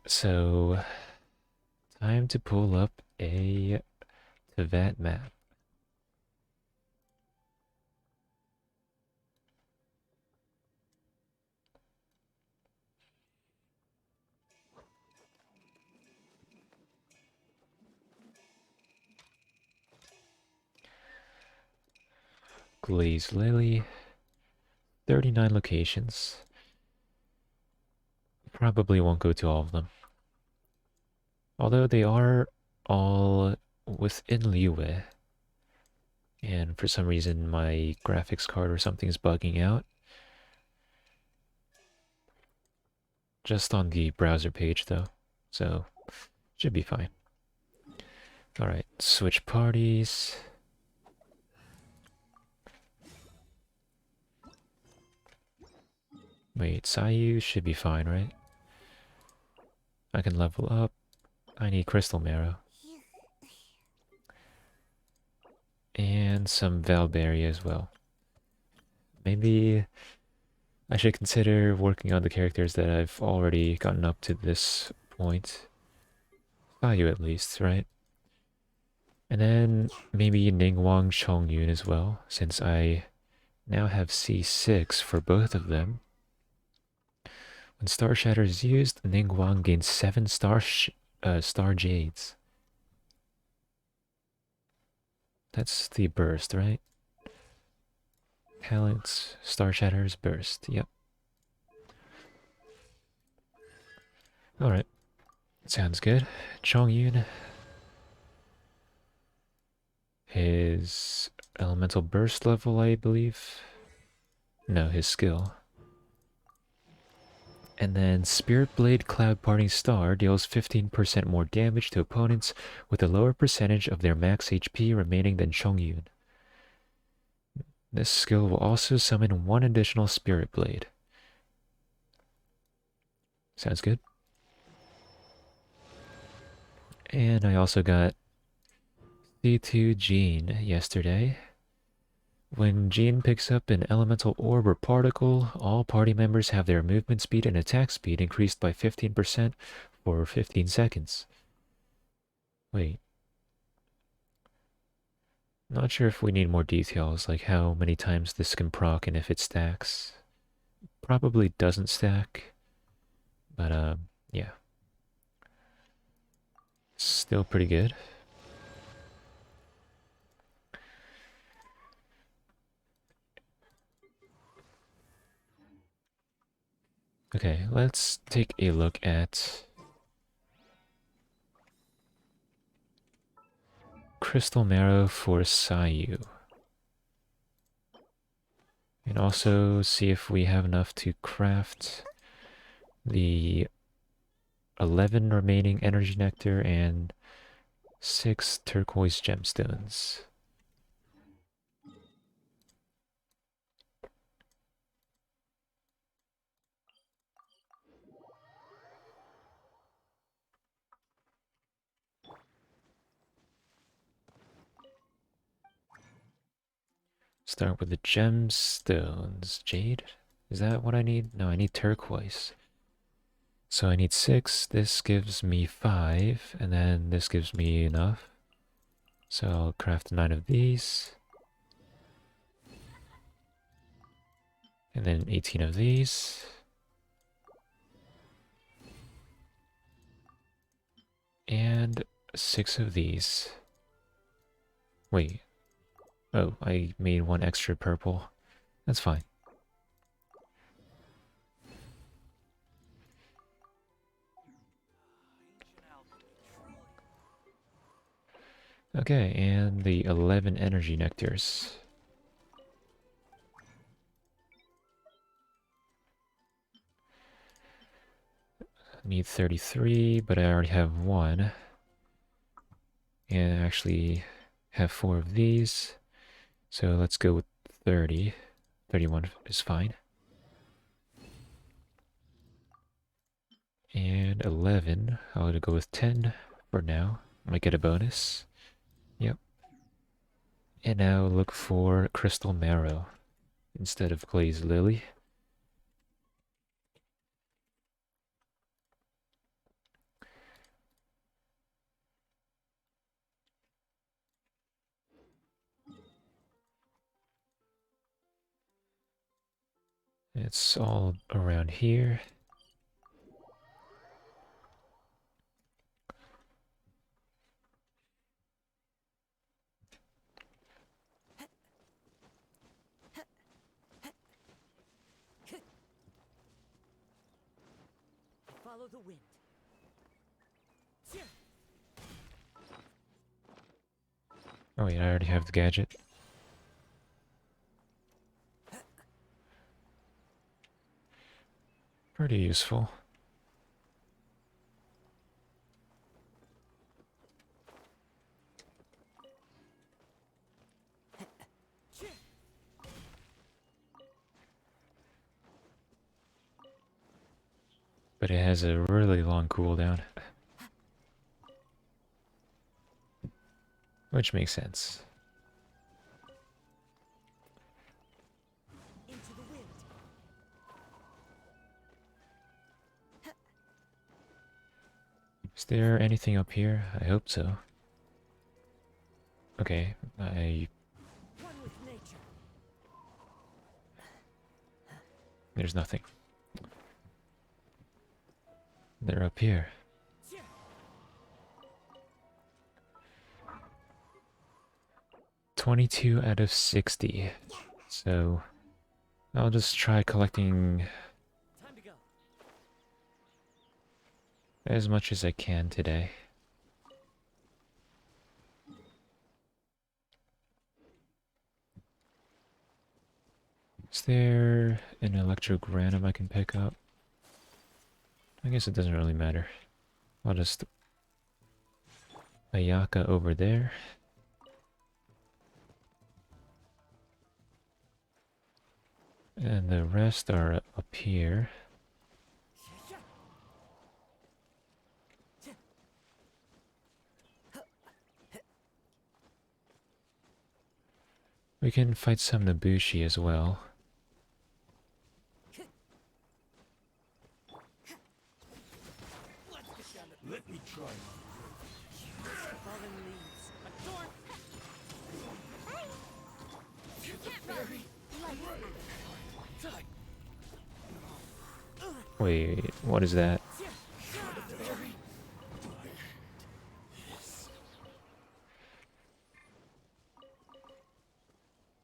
[SPEAKER 2] So, time to pull up a Tevat map. Glaze Lily, 39 locations. Probably won't go to all of them. Although they are all within Liyue. And for some reason my graphics card or something is bugging out. Just on the browser page though. So, should be fine. Alright, switch parties. Wait, Sayu should be fine, right? I can level up. I need crystal marrow. And some Valberry as well. Maybe I should consider working on the characters that I've already gotten up to this point. Sayu at least, right? And then maybe Ningguang Chongyun as well, since I now have C6 for both of them. When Star Shatter is used, Ningguang gains 7 star jades. That's the burst, right? Talents, Star Shatter's burst, yep. Alright. Sounds good. Chongyun. His elemental burst level, I believe. No, his skill. And then Spirit Blade Cloud Parting Star deals 15% more damage to opponents with a lower percentage of their max HP remaining than Chongyun. This skill will also summon 1 additional Spirit Blade. Sounds good. And I also got C2 Gene yesterday. When Gene picks up an elemental orb or particle, all party members have their movement speed and attack speed increased by 15% for 15 seconds. Wait. Not sure if we need more details, like how many times this can proc and if it stacks. Probably doesn't stack, but yeah. Still pretty good. Okay, let's take a look at Crystal Marrow for Sayu. And also see if we have enough to craft the 11 remaining energy nectar and 6 turquoise gemstones. Start with the gemstones. Jade? Is that what I need? No, I need turquoise. So I need 6. This gives me 5. And then this gives me enough. So I'll craft 9 of these. And then 18 of these. And 6 of these. Wait. Oh, I made 1 extra purple. That's fine. Okay, and the 11 energy nectars. I need 33, but I already have 1. And I actually have 4 of these. So let's go with 30. 31 is fine. And 11. I'll go with 10 for now. Might get a bonus. Yep. And now look for Crystal Marrow instead of Glazed Lily. It's all around here.
[SPEAKER 17] Follow the wind.
[SPEAKER 2] Oh wait, I already have the gadget. Pretty useful. But it has a really long cooldown. Which makes sense.
[SPEAKER 17] Into the wind.
[SPEAKER 2] Is there anything up here? I hope so. Okay,
[SPEAKER 17] One with nature.
[SPEAKER 2] there's nothing. They're up here. 22 out of 60. So I'll just try collecting
[SPEAKER 17] Time to go.
[SPEAKER 2] as much as I can today. Is there an electrogranum I can pick up? I guess it doesn't really matter. I'll just Ayaka over there. And the rest are up here. We can fight some Nobushi as well.
[SPEAKER 12] Let me try.
[SPEAKER 17] Fallen leaves. Adorn!
[SPEAKER 3] You can't run.
[SPEAKER 2] Wait, what is that?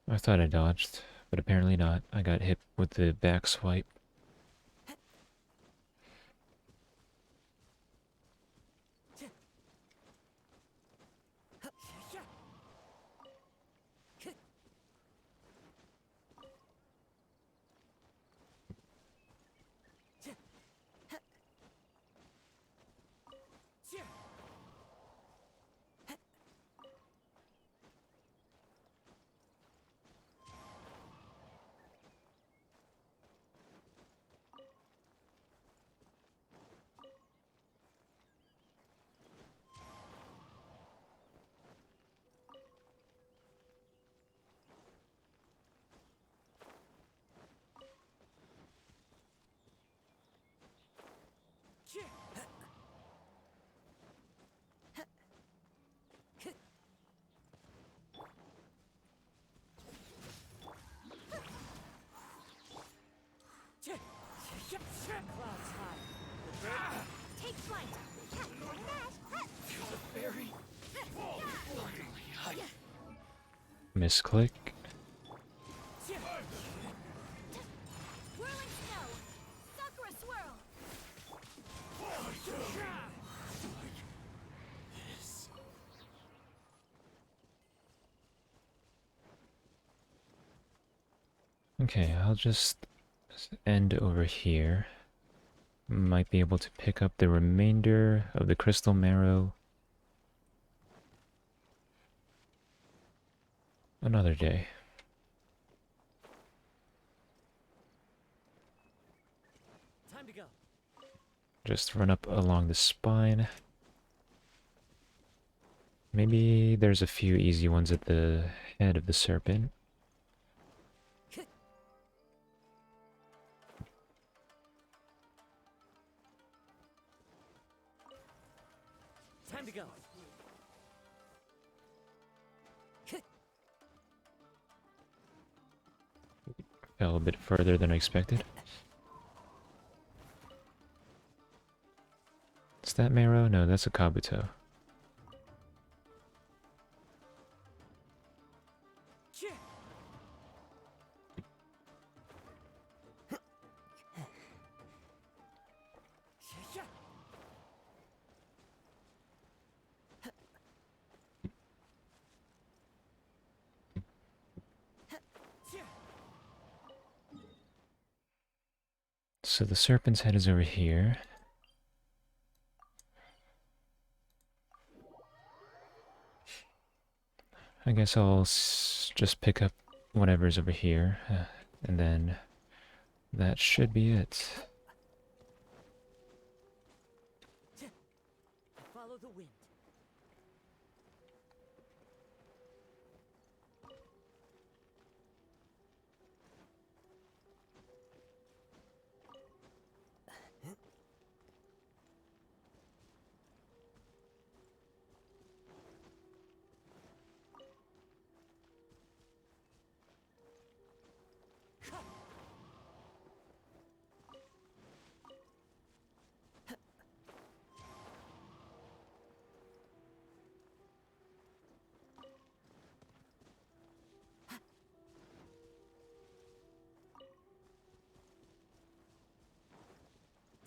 [SPEAKER 2] I thought I dodged, but apparently not. I got hit with the back swipe.
[SPEAKER 17] Clouds high.
[SPEAKER 3] Take flight.
[SPEAKER 12] Very.
[SPEAKER 2] Misclick.
[SPEAKER 3] Whirling snow. Sakura swirl.
[SPEAKER 2] Okay, I'll just end over here. Might be able to pick up the remainder of the crystal marrow another day.
[SPEAKER 17] Time to go.
[SPEAKER 2] Just run up along the spine. Maybe there's a few easy ones at the head of the serpent.
[SPEAKER 17] Time to go.
[SPEAKER 2] Fell a bit further than I expected. Is that Marrow? No, that's a Kabuto. So the serpent's head is over here. I guess I'll just pick up whatever's over here, and then that should be it.
[SPEAKER 17] Follow the wind.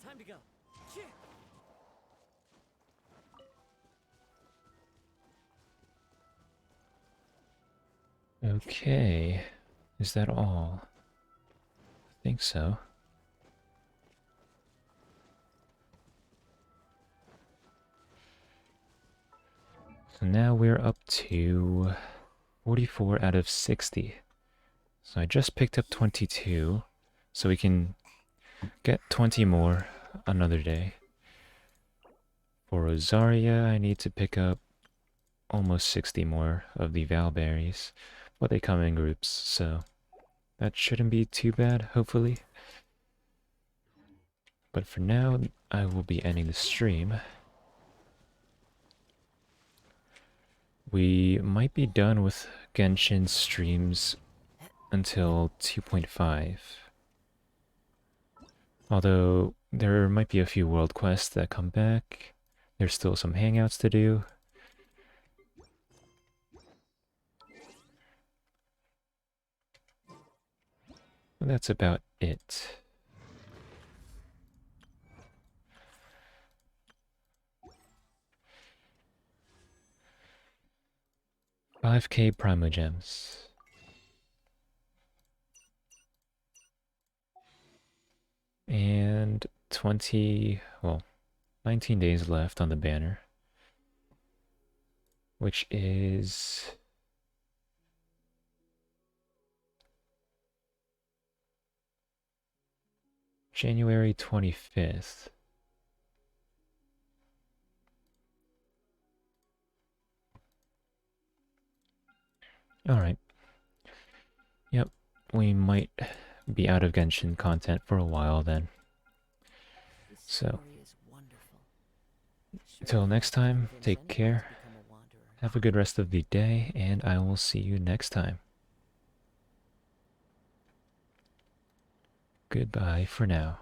[SPEAKER 17] Time to go.
[SPEAKER 2] Okay, is that all? I think so. So now we're up to 44 out of 60. So I just picked up 22, so we can get 20 more another day. For Rosaria, I need to pick up almost 60 more of the Valberries. But they come in groups, so that shouldn't be too bad, hopefully. But for now, I will be ending the stream. We might be done with Genshin streams until 2.5. Although there might be a few world quests that come back. There's still some hangouts to do. That's about it. $5K Primogems. And 19 days left on the banner. Which is... January 25th. Alright. Yep, we might be out of Genshin content for a while then. So, until next time, take care, have a good rest of the day, and I will see you next time. Goodbye for now.